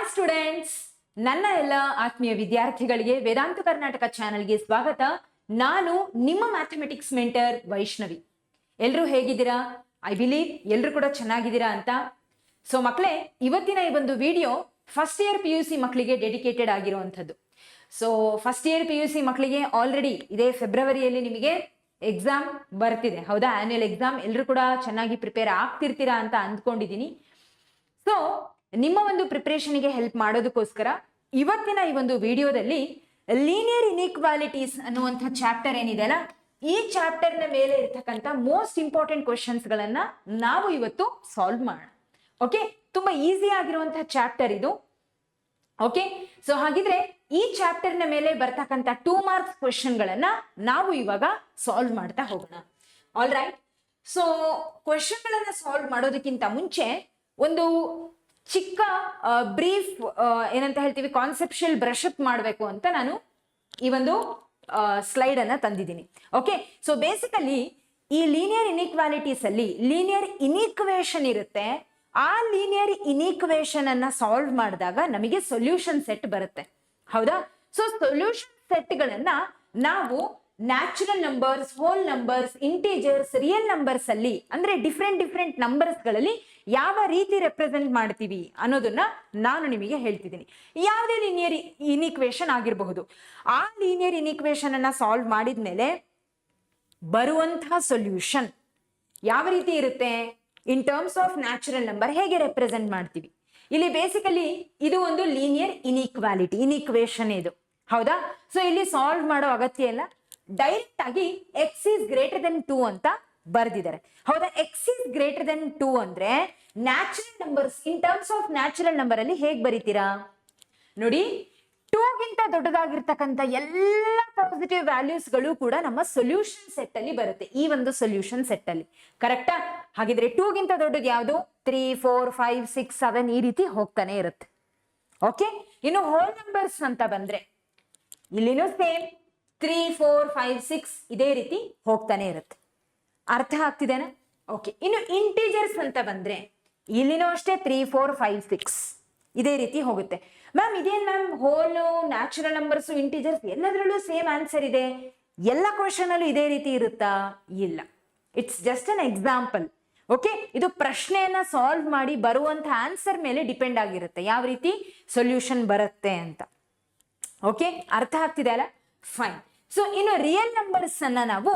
Hi students, ನನ್ನ ಎಲ್ಲ ಆತ್ಮೀಯ ವಿದ್ಯಾರ್ಥಿಗಳಿಗೆ ವೇದಾಂತ ಕರ್ನಾಟಕ ಚಾನೆಲ್ಗೆ ಸ್ವಾಗತ. ನಾನು ನಿಮ್ಮ ಮ್ಯಾಥಮೆಟಿಕ್ಸ್ ಮೆಂಟರ್ ವೈಷ್ಣವಿ. ಎಲ್ಲರೂ ಹೇಗಿದ್ದೀರಾ? ಐ ಬಿಲೀವ್ ಎಲ್ಲರೂ ಕೂಡ ಚೆನ್ನಾಗಿದ್ದೀರಾ ಅಂತ. ಸೊ ಮಕ್ಕಳೇ, ಇವತ್ತಿನ ಈ ಒಂದು ವಿಡಿಯೋ ಫಸ್ಟ್ ಇಯರ್ PUC ಮಕ್ಕಳಿಗೆ ಡೆಡಿಕೇಟೆಡ್ ಆಗಿರುವಂಥದ್ದು. ಸೊ ಫಸ್ಟ್ ಇಯರ್ PUC ಮಕ್ಕಳಿಗೆ ಆಲ್ರೆಡಿ ಇದೇ ಫೆಬ್ರವರಿಯಲ್ಲಿ ನಿಮಗೆ ಎಕ್ಸಾಮ್ ಬರ್ತಿದೆ, ಹೌದಾ? Annual exam. ಎಲ್ಲರೂ ಕೂಡ ಚೆನ್ನಾಗಿ ಪ್ರಿಪೇರ್ ಆಗ್ತಿರ್ತೀರಾ ಅಂತ ಅಂದ್ಕೊಂಡಿದ್ದೀನಿ. ಸೊ ನಿಮ್ಮ ಒಂದು ಪ್ರಿಪರೇಷನ್ಗೆ ಹೆಲ್ಪ್ ಮಾಡೋದಕ್ಕೋಸ್ಕರ ಇವತ್ತಿನ ಈ ಒಂದು ವಿಡಿಯೋದಲ್ಲಿ ಲೀನಿಯರ್ ಇನ್ಇಕ್ವಾಲಿಟೀಸ್ ಅನ್ನುವಂಥ ಚಾಪ್ಟರ್ ಏನಿದೆಯಲ್ಲ, ಈ ಚಾಪ್ಟರ್ನ ಮೇಲೆ ಇರ್ತಕ್ಕಂಥ ಮೋಸ್ಟ್ ಇಂಪಾರ್ಟೆಂಟ್ ಕ್ವಶನ್ಸ್ ಗಳನ್ನ ನಾವು ಇವತ್ತು ಸಾಲ್ವ್ ಮಾಡೋಣ. ಓಕೆ, ತುಂಬಾ ಈಸಿ ಆಗಿರುವಂತಹ ಚಾಪ್ಟರ್ ಇದು. ಓಕೆ, ಸೊ ಹಾಗಿದ್ರೆ ಈ ಚಾಪ್ಟರ್ನ ಮೇಲೆ ಬರ್ತಕ್ಕಂಥ 2 ಮಾರ್ಕ್ಸ್ ಕ್ವಶನ್ ಗಳನ್ನ ನಾವು ಇವಾಗ ಸಾಲ್ವ್ ಮಾಡ್ತಾ ಹೋಗೋಣ. All right. ಸೊ ಕ್ವಶನ್ ಗಳನ್ನ ಸಾಲ್ವ್ ಮಾಡೋದಕ್ಕಿಂತ ಮುಂಚೆ ಒಂದು ಚಿಕ್ಕ ಬ್ರೀಫ್ ಏನಂತ ಹೇಳ್ತೀವಿ, ಕಾನ್ಸೆಪ್ಷುಯಲ್ ಬ್ರಷ್ ಅಪ್ ಮಾಡಬೇಕು ಅಂತ ನಾನು ಈ ಒಂದು ಸ್ಲೈಡ್ ಅನ್ನ ತಂದಿದ್ದೀನಿ. ಓಕೆ, ಸೊ ಬೇಸಿಕಲಿ ಈ ಲೀನಿಯರ್ ಇನ್ಇಕ್ವಾಲಿಟೀಸ್ ಅಲ್ಲಿ ಲೀನಿಯರ್ ಇನ್ಇಕ್ವೇಶನ್ ಇರುತ್ತೆ. ಆ ಲೀನಿಯರ್ ಇನ್ಇಕ್ವೇಶನ್ ಅನ್ನ ಸಾಲ್ವ್ ಮಾಡಿದಾಗ ನಮಗೆ ಸೊಲ್ಯೂಷನ್ ಸೆಟ್ ಬರುತ್ತೆ, ಹೌದಾ? ಸೊ ಸೊಲ್ಯೂಷನ್ ಸೆಟ್ ಗಳನ್ನ ನಾವು natural numbers, hole numbers, integers, real numbers ಅಲ್ಲಿ ಅಂದ್ರೆ ಡಿಫ್ರೆಂಟ್ ನಂಬರ್ಸ್ ಗಳಲ್ಲಿ ಯಾವ ರೀತಿ ರೆಪ್ರೆಸೆಂಟ್ ಮಾಡ್ತೀವಿ ಅನ್ನೋದನ್ನ ನಾನು ನಿಮಗೆ ಹೇಳ್ತಿದ್ದೀನಿ. ಯಾವುದೇ ಲೀನಿಯರ್ ಇನ್ಇಕ್ವೇಶನ್ ಆಗಿರಬಹುದು. ಆ ಲೀನಿಯರ್ ಇನ್ಇಕ್ವೇಶನ್ ಅನ್ನ ಸಾಲ್ವ್ ಮಾಡಿದ್ಮೇಲೆ ಬರುವಂತಹ ಸೊಲ್ಯೂಷನ್ ಯಾವ ರೀತಿ ಇರುತ್ತೆ, ಇನ್ ಟರ್ಮ್ಸ್ ಆಫ್ ನ್ಯಾಚುರಲ್ ನಂಬರ್ ಹೇಗೆ ರೆಪ್ರೆಸೆಂಟ್ ಮಾಡ್ತೀವಿ. ಇಲ್ಲಿ ಬೇಸಿಕಲಿ ಇದು ಒಂದು ಲೀನಿಯರ್ ಇನ್ಇಕ್ವೇಶನ್ ಇದು, ಹೌದಾ? ಸೊ ಇಲ್ಲಿ ಸಾಲ್ವ್ ಮಾಡೋ ಅಗತ್ಯ ಇಲ್ಲ. ಡೈರೆಕ್ಟ್ ಆಗಿ ಎಕ್ಸ್ ಈಸ್ ಗ್ರೇಟರ್ ದೆನ್ 2 ಅಂತ ಬರ್ದಿದ್ದಾರೆ, ಹೌದಾ? ಎಕ್ಸ್ ಈಸ್ ಗ್ರೇಟರ್ ದೆನ್ 2 ಅಂದ್ರೆ natural numbers, in terms of natural number ಅಲ್ಲಿ ಹೇಗ್ ಬರೀತೀರಾ ನೋಡಿ. 2 ಗಿಂತ ದೊಡ್ಡದಾಗಿರ್ತಕ್ಕಂಥ ಎಲ್ಲ ಪಾಸಿಟಿವ್ ವ್ಯಾಲ್ಯೂಸ್ ಗಳು ಕೂಡ ನಮ್ಮ ಸೊಲ್ಯೂಷನ್ ಸೆಟ್ ಅಲ್ಲಿ ಬರುತ್ತೆ, ಈ ಒಂದು ಸೊಲ್ಯೂಷನ್ ಸೆಟ್ ಅಲ್ಲಿ. ಕರೆಕ್ಟಾ? ಹಾಗಿದ್ರೆ 2 ಗಿಂತ ದೊಡ್ಡದು ಯಾವುದು? 3, 4, 5, 6, 7 ಈ ರೀತಿ ಹೋಗ್ತಾನೆ ಇರುತ್ತೆ. ಓಕೆ, ಇನ್ನು ಹೋಲ್ ನಂಬರ್ಸ್ ಅಂತ ಬಂದ್ರೆ ಇಲ್ಲಿನೂ ಸೇಮ್ 3, 4, 5, 6 ಇದೇ ರೀತಿ ಹೋಗ್ತಾನೆ ಇರುತ್ತೆ. ಅರ್ಥ ಆಗ್ತಿದೆನಾ? ಓಕೆ, ಇನ್ನು ಇಂಟೀಜರ್ಸ್ ಅಂತ ಬಂದ್ರೆ ಇಲ್ಲಿನೂ ಅಷ್ಟೇ 3, 4, 5, 6 ಇದೇ ರೀತಿ ಹೋಗುತ್ತೆ. ಮ್ಯಾಮ್ ಇದೇನ್ ಮ್ಯಾಮ್ ಹೋಲು, ನ್ಯಾಚುರಲ್ ನಂಬರ್ಸ್, ಇಂಟೀಜರ್ಸ್ ಎಲ್ಲದರಲ್ಲೂ ಸೇಮ್ ಆನ್ಸರ್ ಇದೆ, ಎಲ್ಲ ಕ್ವಶನ್ ಅಲ್ಲೂ ಇದೇ ರೀತಿ ಇರುತ್ತಾ? ಇಲ್ಲ, it's just an example. Okay, ಇದು ಪ್ರಶ್ನೆಯನ್ನ ಸಾಲ್ವ್ ಮಾಡಿ ಬರುವಂತ ಆನ್ಸರ್ ಮೇಲೆ ಡಿಪೆಂಡ್ ಆಗಿರುತ್ತೆ ಯಾವ ರೀತಿ ಸೊಲ್ಯೂಷನ್ ಬರುತ್ತೆ ಅಂತ. ಓಕೆ, ಅರ್ಥ ಆಗ್ತಿದೆ ಅಲ್ಲ? ಫೈನ್. ಸೊ ಇನ್ನು ರಿಯಲ್ ನಂಬರ್ಸ್ ಅನ್ನ ನಾವು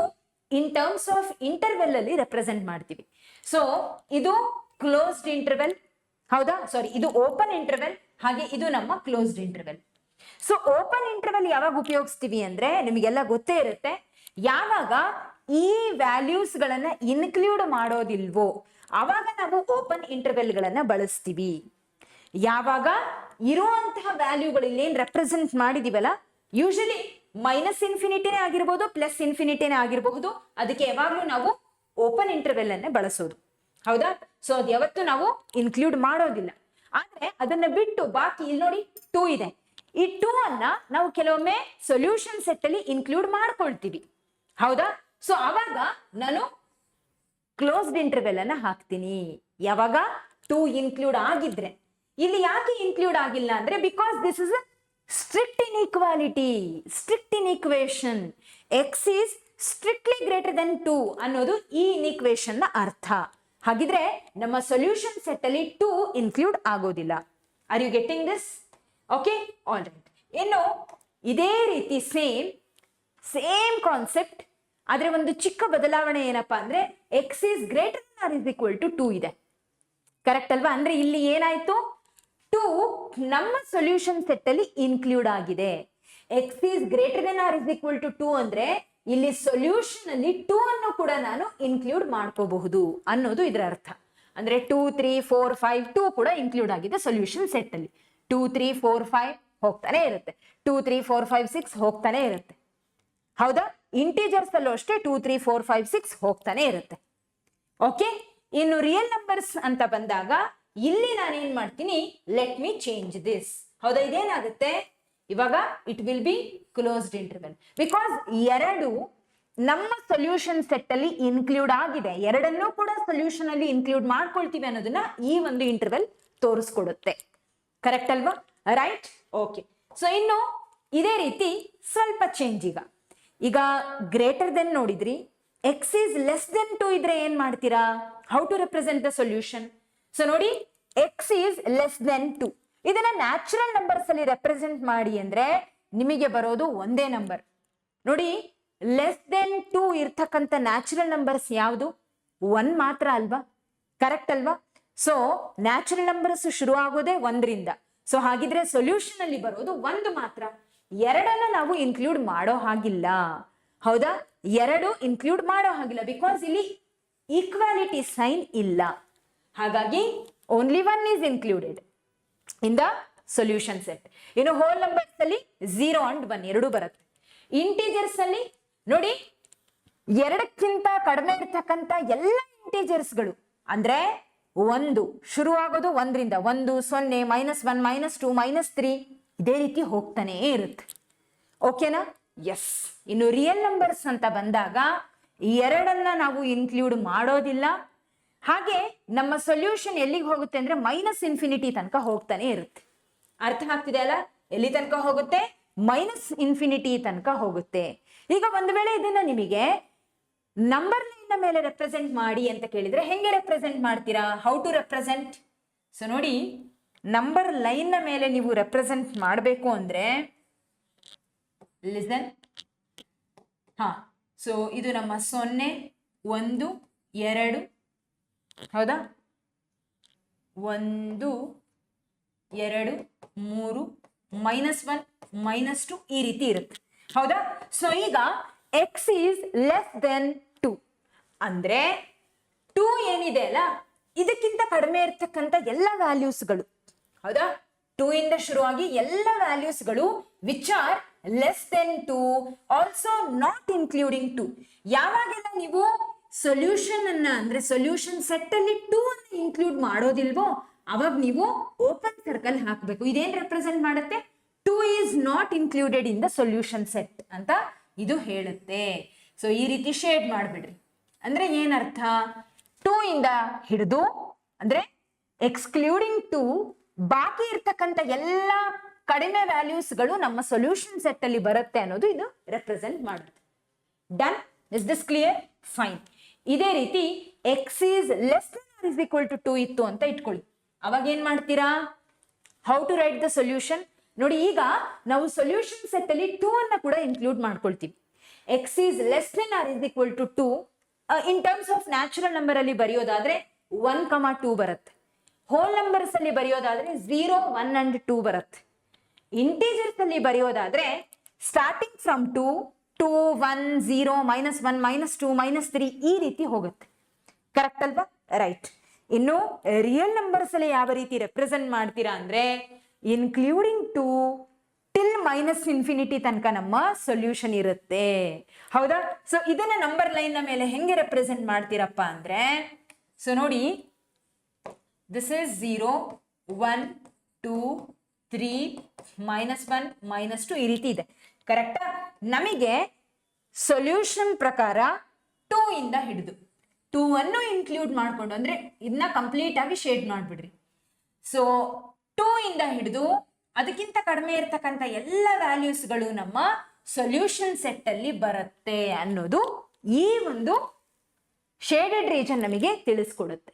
ಇನ್ ಟರ್ಮ್ಸ್ ಆಫ್ ಇಂಟರ್ವೆಲ್ ಅಲ್ಲಿ ರೆಪ್ರೆಸೆಂಟ್ ಮಾಡ್ತೀವಿ. ಸೊ ಇದು ಕ್ಲೋಸ್ಡ್ ಇಂಟರ್ವೆಲ್, ಹೌದಾ? ಸಾರಿ, ಇದು ಓಪನ್ ಇಂಟರ್ವೆಲ್, ಹಾಗೆ ಇದು ನಮ್ಮ closed interval. So open interval ಯಾವಾಗ ಉಪಯೋಗಿಸ್ತೀವಿ ಅಂದ್ರೆ ನಿಮಗೆಲ್ಲ ಗೊತ್ತೇ ಇರುತ್ತೆ, ಯಾವಾಗ ಈ ವ್ಯಾಲ್ಯೂಸ್ ಗಳನ್ನ ಇನ್ಕ್ಲೂಡ್ ಮಾಡೋದಿಲ್ವೋ ಅವಾಗ ನಾವು ಓಪನ್ ಇಂಟರ್ವೆಲ್ ಗಳನ್ನ ಬಳಸ್ತೀವಿ. ಯಾವಾಗ ಇರುವಂತಹ ವ್ಯಾಲ್ಯೂಗಳು ಇಲ್ಲೇನ್ ರೆಪ್ರೆಸೆಂಟ್ ಮಾಡಿದೀವಲ್ಲ, ಯೂಶಲಿ ಮೈನಸ್ ಇನ್ಫಿನಿಟಿನೇ ಆಗಿರ್ಬೋದು, ಪ್ಲಸ್ ಇನ್ಫಿನಿಟಿನೇ ಆಗಿರಬಹುದು, ಅದಕ್ಕೆ ಯಾವಾಗ್ಲೂ ನಾವು ಓಪನ್ ಇಂಟರ್ವೆಲ್ ಅನ್ನೇ ಬಳಸೋದು, ಹೌದಾ? ಸೊ ಅದು ಯಾವತ್ತು ನಾವು ಇನ್ಕ್ಲೂಡ್ ಮಾಡೋದಿಲ್ಲ. ಆದ್ರೆ ಅದನ್ನ ಬಿಟ್ಟು ಬಾಕಿ ಇಲ್ಲಿ ನೋಡಿ 2 ಇದೆ, ಈ 2 ಅನ್ನ ನಾವು ಕೆಲವೊಮ್ಮೆ ಸೊಲ್ಯೂಷನ್ ಸೆಟ್ ಅಲ್ಲಿ ಇನ್ಕ್ಲೂಡ್ ಮಾಡ್ಕೊಳ್ತೀವಿ, ಹೌದಾ? ಸೊ ಅವಾಗ ನಾನು ಕ್ಲೋಸ್ಡ್ ಇಂಟರ್ವೆಲ್ ಅನ್ನ ಹಾಕ್ತೀನಿ ಯಾವಾಗ 2 ಇನ್ಕ್ಲೂಡ್ ಆಗಿದ್ರೆ. ಇಲ್ಲಿ ಯಾಕೆ ಇನ್ಕ್ಲೂಡ್ ಆಗಿಲ್ಲ ಅಂದ್ರೆ because this is strict inequality, strict inequation. X is strictly greater than 2 ಅನ್ನೋದು ಈ ಇನ್ಇಕ್ವೇಶನ್ ನ ಅರ್ಥ. ಹಾಗಿದ್ರೆ ನಮ್ಮ ಸೊಲ್ಯೂಷನ್ ಸೆಟ್ ಅಲ್ಲಿ 2 ಇನ್ಕ್ಲೂಡ್ ಆಗೋದಿಲ್ಲ. Are you getting this? Okay, all right. ಇನ್ನು ಇದೇ ರೀತಿ ಸೇಮ್ ಕಾನ್ಸೆಪ್ಟ್, ಆದ್ರೆ ಒಂದು ಚಿಕ್ಕ ಬದಲಾವಣೆ ಏನಪ್ಪಾ ಅಂದ್ರೆ x is greater than or is equal to 2 ಇದೆ. ಕರೆಕ್ಟ್ ಅಲ್ವಾ? ಅಂದ್ರೆ ಇಲ್ಲಿ ಏನಾಯ್ತು, 2 ನಮ್ಮ ಸೊಲ್ಯೂಷನ್ ಸೆಟ್ ಅಲ್ಲಿ ಇನ್ಕ್ಲೂಡ್ ಆಗಿದೆ. X is greater than or is equal to 2 ಅಂದ್ರೆ ಇಲ್ಲಿ ಸೊಲ್ಯೂಷನ್ ಅಲ್ಲಿ 2 ಅನ್ನು ಕೂಡ ನಾನು ಇನ್ಕ್ಲೂಡ್ ಮಾಡ್ಕೋಬಹುದು ಅನ್ನೋದು ಇದರ ಅರ್ಥ. ಅಂದ್ರೆ 2, 3, 4, 5 2 ಕೂಡ ಇನ್ಕ್ಲೂಡ್ ಆಗಿದೆ ಸೊಲ್ಯೂಷನ್ ಸೆಟ್ ಅಲ್ಲಿ. 2, 3, 4, 5 ಹೋಗ್ತಾನೆ ಇರುತ್ತೆ, 2, 3, 4, 5, 6 ಹೋಗ್ತಾನೆ ಇರುತ್ತೆ, ಹೌದಾ? ಇಂಟೀಜರ್ಸ್ ಅಲ್ಲೂ ಅಷ್ಟೇ 2, 3, 4, 5, 6 ಹೋಗ್ತಾನೆ ಇರುತ್ತೆ. ಓಕೆ, ಇನ್ನು ರಿಯಲ್ ನಂಬರ್ಸ್ ಅಂತ ಬಂದಾಗ ಇಲ್ಲಿ ನಾನೇನ್ ಮಾಡ್ತೀನಿ, ಲೆಟ್ ಮಿ ಚೇಂಜ್ ದಿಸ್, ಹೌದಾ? ಇದೇನಾಗುತ್ತೆ ಇವಾಗ, it will be closed interval. Because 2 ನಮ್ಮ ಸೊಲ್ಯೂಷನ್ ಸೆಟ್ ಅಲ್ಲಿ ಇನ್ಕ್ಲೂಡ್ ಆಗಿದೆ, ಎರಡನ್ನೂ ಕೂಡ ಸೊಲ್ಯೂಷನ್ ಅಲ್ಲಿ ಇನ್ಕ್ಲೂಡ್ ಮಾಡ್ಕೊಳ್ತೀವಿ ಅನ್ನೋದನ್ನ ಈ ಒಂದು ಇಂಟರ್ವೆಲ್ ತೋರಿಸ್ಕೊಡುತ್ತೆ. ಕರೆಕ್ಟ್ ಅಲ್ವಾ? Right, okay. ಸೊ ಇನ್ನು ಇದೇ ರೀತಿ ಸ್ವಲ್ಪ ಚೇಂಜ್ ಈಗ ಗ್ರೇಟರ್ ದೆನ್ ನೋಡಿದ್ರಿ, ಎಕ್ಸ್ ಈಸ್ ಲೆಸ್ ದೆನ್ 2 ಇದ್ರೆ ಏನ್ ಮಾಡ್ತೀರಾ? How to represent the solution? So ನೋಡಿ, ಎಕ್ಸ್ ಈಸ್ ಲೆಸ್ ದೆನ್ 2, ಇದನ್ನ ನ್ಯಾಚುರಲ್ ನಂಬರ್ಸ್ ಅಲ್ಲಿ ರೆಪ್ರೆಸೆಂಟ್ ಮಾಡಿ ಅಂದ್ರೆ ನಿಮಗೆ ಬರೋದು ಒಂದೇ ನಂಬರ್. ನೋಡಿ, ಲೆಸ್ ದೆನ್ 2 ಇರ್ತಕ್ಕಂಥ ನ್ಯಾಚುರಲ್ ನಂಬರ್ಸ್ ಯಾವುದು? 1 ಮಾತ್ರ ಅಲ್ವಾ? ಕರೆಕ್ಟ್ ಅಲ್ವಾ? ಸೊ ನ್ಯಾಚುರಲ್ ನಂಬರ್ಸ್ ಶುರು ಆಗೋದೇ 1ರಿಂದ. ಸೊ ಹಾಗಿದ್ರೆ ಸೊಲ್ಯೂಷನ್ ಅಲ್ಲಿ ಬರೋದು 1 ಮಾತ್ರ. 2 ನಾವು ಇನ್ಕ್ಲೂಡ್ ಮಾಡೋ ಹಾಗಿಲ್ಲ. ಹೌದಾ? 2 ಇನ್ಕ್ಲೂಡ್ ಮಾಡೋ ಹಾಗಿಲ್ಲ, ಬಿಕಾಸ್ ಇಲ್ಲಿ ಈಕ್ವಾಲಿಟಿ ಸೈನ್ ಇಲ್ಲ. ಹಾಗಾಗಿ only 1 is included in the solution set. ಇನ್ನು ಹೋಲ್ ನಂಬರ್ಸ್ ಅಲ್ಲಿ 0 and 1 ಎರಡು ಬರುತ್ತೆ. ಇಂಟೀಜರ್ಸ್ ಅಲ್ಲಿ ನೋಡಿ, 2ಕ್ಕಿಂತ ಕಡಿಮೆ ಇರ್ತಕ್ಕಂಥ ಎಲ್ಲ ಇಂಟೀಜರ್ಸ್ಗಳು ಅಂದ್ರೆ 1 ಶುರುವಾಗೋದು 1ರಿಂದ, 1, 0, -1, -2, -3 ಇದೇ ರೀತಿ ಹೋಗ್ತಾನೆ ಇರುತ್ತೆ. ಓಕೆನಾ? ಎಸ್. ಇನ್ನು ರಿಯಲ್ ನಂಬರ್ಸ್ ಅಂತ ಬಂದಾಗ 2 ನಾವು ಇನ್ಕ್ಲೂಡ್ ಮಾಡೋದಿಲ್ಲ. ಹಾಗೆ ನಮ್ಮ ಸೊಲ್ಯೂಷನ್ ಎಲ್ಲಿಗೆ ಹೋಗುತ್ತೆ ಅಂದ್ರೆ -∞ ತನಕ ಹೋಗ್ತಾನೆ ಇರುತ್ತೆ. ಅರ್ಥ ಆಗ್ತಿದೆ ಅಲ್ಲ? ಎಲ್ಲಿ ತನಕ ಹೋಗುತ್ತೆ? -∞ ತನಕ ಹೋಗುತ್ತೆ. ಈಗ ಒಂದು ವೇಳೆ ಇದನ್ನ ನಿಮಗೆ ನಂಬರ್ ಲೈನ್ ಮೇಲೆ ರೆಪ್ರೆಸೆಂಟ್ ಮಾಡಿ ಅಂತ ಕೇಳಿದ್ರೆ ಹೆಂಗೆ ರೆಪ್ರೆಸೆಂಟ್ ಮಾಡ್ತೀರಾ? How to represent? ಸೊ ನೋಡಿ, ನಂಬರ್ ಲೈನ್ ಮೇಲೆ ನೀವು ರೆಪ್ರೆಸೆಂಟ್ ಮಾಡಬೇಕು ಅಂದ್ರೆ ಲಿಸನ್. ಸೊ ಇದು ನಮ್ಮ 0, 1, 2, ಹೌದಾ? 1, 2, 3, -1, -2 ಈ ರೀತಿ ಇರುತ್ತೆ. ಹೌದಾ? ಸೊ ಈಗ ಎಕ್ಸ್ ಈಸ್ ಲೆಸ್ ದೆನ್ 2 ಅಂದ್ರೆ 2 ಏನಿದೆ ಅಲ್ಲ, ಇದಕ್ಕಿಂತ ಕಡಿಮೆ ಇರ್ತಕ್ಕಂಥ ಎಲ್ಲ ವ್ಯಾಲ್ಯೂಸ್ಗಳು, ಹೌದಾ? 2 ಇಂದ ಶುರುವಾಗಿ ಎಲ್ಲ ವ್ಯಾಲ್ಯೂಸ್ಗಳು which are less than 2, also not including 2. ಯಾವಾಗೆಲ್ಲ ನೀವು ಸೊಲ್ಯೂಷನ್ ಅನ್ನ ಅಂದ್ರೆ ಸೊಲ್ಯೂಷನ್ ಸೆಟ್ ಅಲ್ಲಿ 2 ಅನ್ನು ಇನ್ಕ್ಲೂಡ್ ಮಾಡೋದಿಲ್ವೋ ಅವಾಗ ನೀವು ಓಪನ್ ಸರ್ಕಲ್ ಹಾಕಬೇಕು. ಇದೇನ್ ರೆಪ್ರೆಸೆಂಟ್ ಮಾಡುತ್ತೆ? 2 is not included in the solution set ಅಂತ ಇದು ಹೇಳುತ್ತೆ. ಸೊ ಈ ರೀತಿ ಶೇಡ್ ಮಾಡ್ಬಿಡ್ರಿ. ಅಂದ್ರೆ ಏನರ್ಥ? 2 ಇಂದ ಹಿಡಿದು ಅಂದ್ರೆ ಎಕ್ಸ್ಕ್ಲೂಡಿಂಗ್ 2 ಬಾಕಿ ಇರ್ತಕ್ಕಂಥ ಎಲ್ಲ ಕಡಿಮೆ ವ್ಯಾಲ್ಯೂಸ್ಗಳು ನಮ್ಮ ಸೊಲ್ಯೂಷನ್ ಸೆಟ್ ಅಲ್ಲಿ ಬರುತ್ತೆ ಅನ್ನೋದು ಇದು ರೆಪ್ರೆಸೆಂಟ್ ಮಾಡುತ್ತೆ. Done? Is this clear? Fine. ಇದೇ ರೀತಿ x is less than or is equal to 2 ಇತ್ತು ಅಂತ ಇಟ್ಕೊಳ್ಳಿ. ಅವಾಗ ಏನ್ ಮಾಡ್ತೀರಾ? How to write the solution? ನೋಡಿ, ಈಗ ನಾವು ಸೊಲ್ಯೂಷನ್ ಸೆಟ್ ಅಲ್ಲಿ 2 ಅನ್ನ ಕೂಡ ಇನ್ಕ್ಲೂಡ್ ಮಾಡ್ಕೊಳ್ತೀವಿ. X is less than or is equal to 2 in terms of natural number ಅಲ್ಲಿ ಬರೆಯೋದಾದ್ರೆ 1, 2 ಬರುತ್ತೆ. ಹೋಲ್ ನಂಬರ್ಸ್ ಅಲ್ಲಿ ಬರೆಯೋದಾದ್ರೆ 0, 1 and 2 ಬರುತ್ತೆ. ಇಂಟೀಜರ್ಸ್ ಅಲ್ಲಿ ಬರೆಯೋದಾದ್ರೆ ಸ್ಟಾರ್ಟಿಂಗ್ ಫ್ರಮ್ 2, 2, 1, 0, -1, -2, -3 ಈ ರೀತಿ ಹೋಗುತ್ತೆ. ಕರೆಕ್ಟ್ ಅಲ್ವಾ? ರೈಟ್. ಇನ್ನು ರಿಯಲ್ ನಂಬರ್ಸ್ ಅಲ್ಲಿ ಯಾವ ರೀತಿ ರೆಪ್ರೆಸೆಂಟ್ ಮಾಡ್ತೀರಾ ಅಂದ್ರೆ ಇನ್ಕ್ಲೂಡಿಂಗ್ 2 ಟಿಲ್ -∞ ತನಕ ನಮ್ಮ ಸೊಲ್ಯೂಷನ್ ಇರುತ್ತೆ. ಹೌದಾ? ಸೊ ಇದನ್ನ ನಂಬರ್ ಲೈನ್ ಮೇಲೆ ಹೆಂಗೆ ರೆಪ್ರೆಸೆಂಟ್ ಮಾಡ್ತೀರಪ್ಪ ಅಂದ್ರೆ, ಸೊ ನೋಡಿ, ದಿಸ್ ಇಸ್ 0, 1, 2, 3, -1, -2 ಈ ರೀತಿ ಇದೆ. ಕರೆಕ್ಟಾ? ನಮಗೆ ಸೊಲ್ಯೂಷನ್ ಪ್ರಕಾರ 2 ಇಂದ ಹಿಡಿದು 2 ಅನ್ನು ಇನ್ಕ್ಲೂಡ್ ಮಾಡ್ಕೊಂಡು ಅಂದ್ರೆ ಇದನ್ನ ಕಂಪ್ಲೀಟ್ ಆಗಿ ಶೇಡ್ ಮಾಡ್ಬಿಡ್ರಿ. ಸೊ 2 ಇಂದ ಹಿಡಿದು ಅದಕ್ಕಿಂತ ಕಡಿಮೆ ಇರ್ತಕ್ಕಂಥ ಎಲ್ಲ ವ್ಯಾಲ್ಯೂಸ್ಗಳು ನಮ್ಮ ಸೊಲ್ಯೂಷನ್ ಸೆಟ್ ಅಲ್ಲಿ ಬರುತ್ತೆ ಅನ್ನೋದು ಈ ಒಂದು ಶೇಡೆಡ್ ರೀಜನ್ ನಮಗೆ ತಿಳಿಸ್ಕೊಡುತ್ತೆ.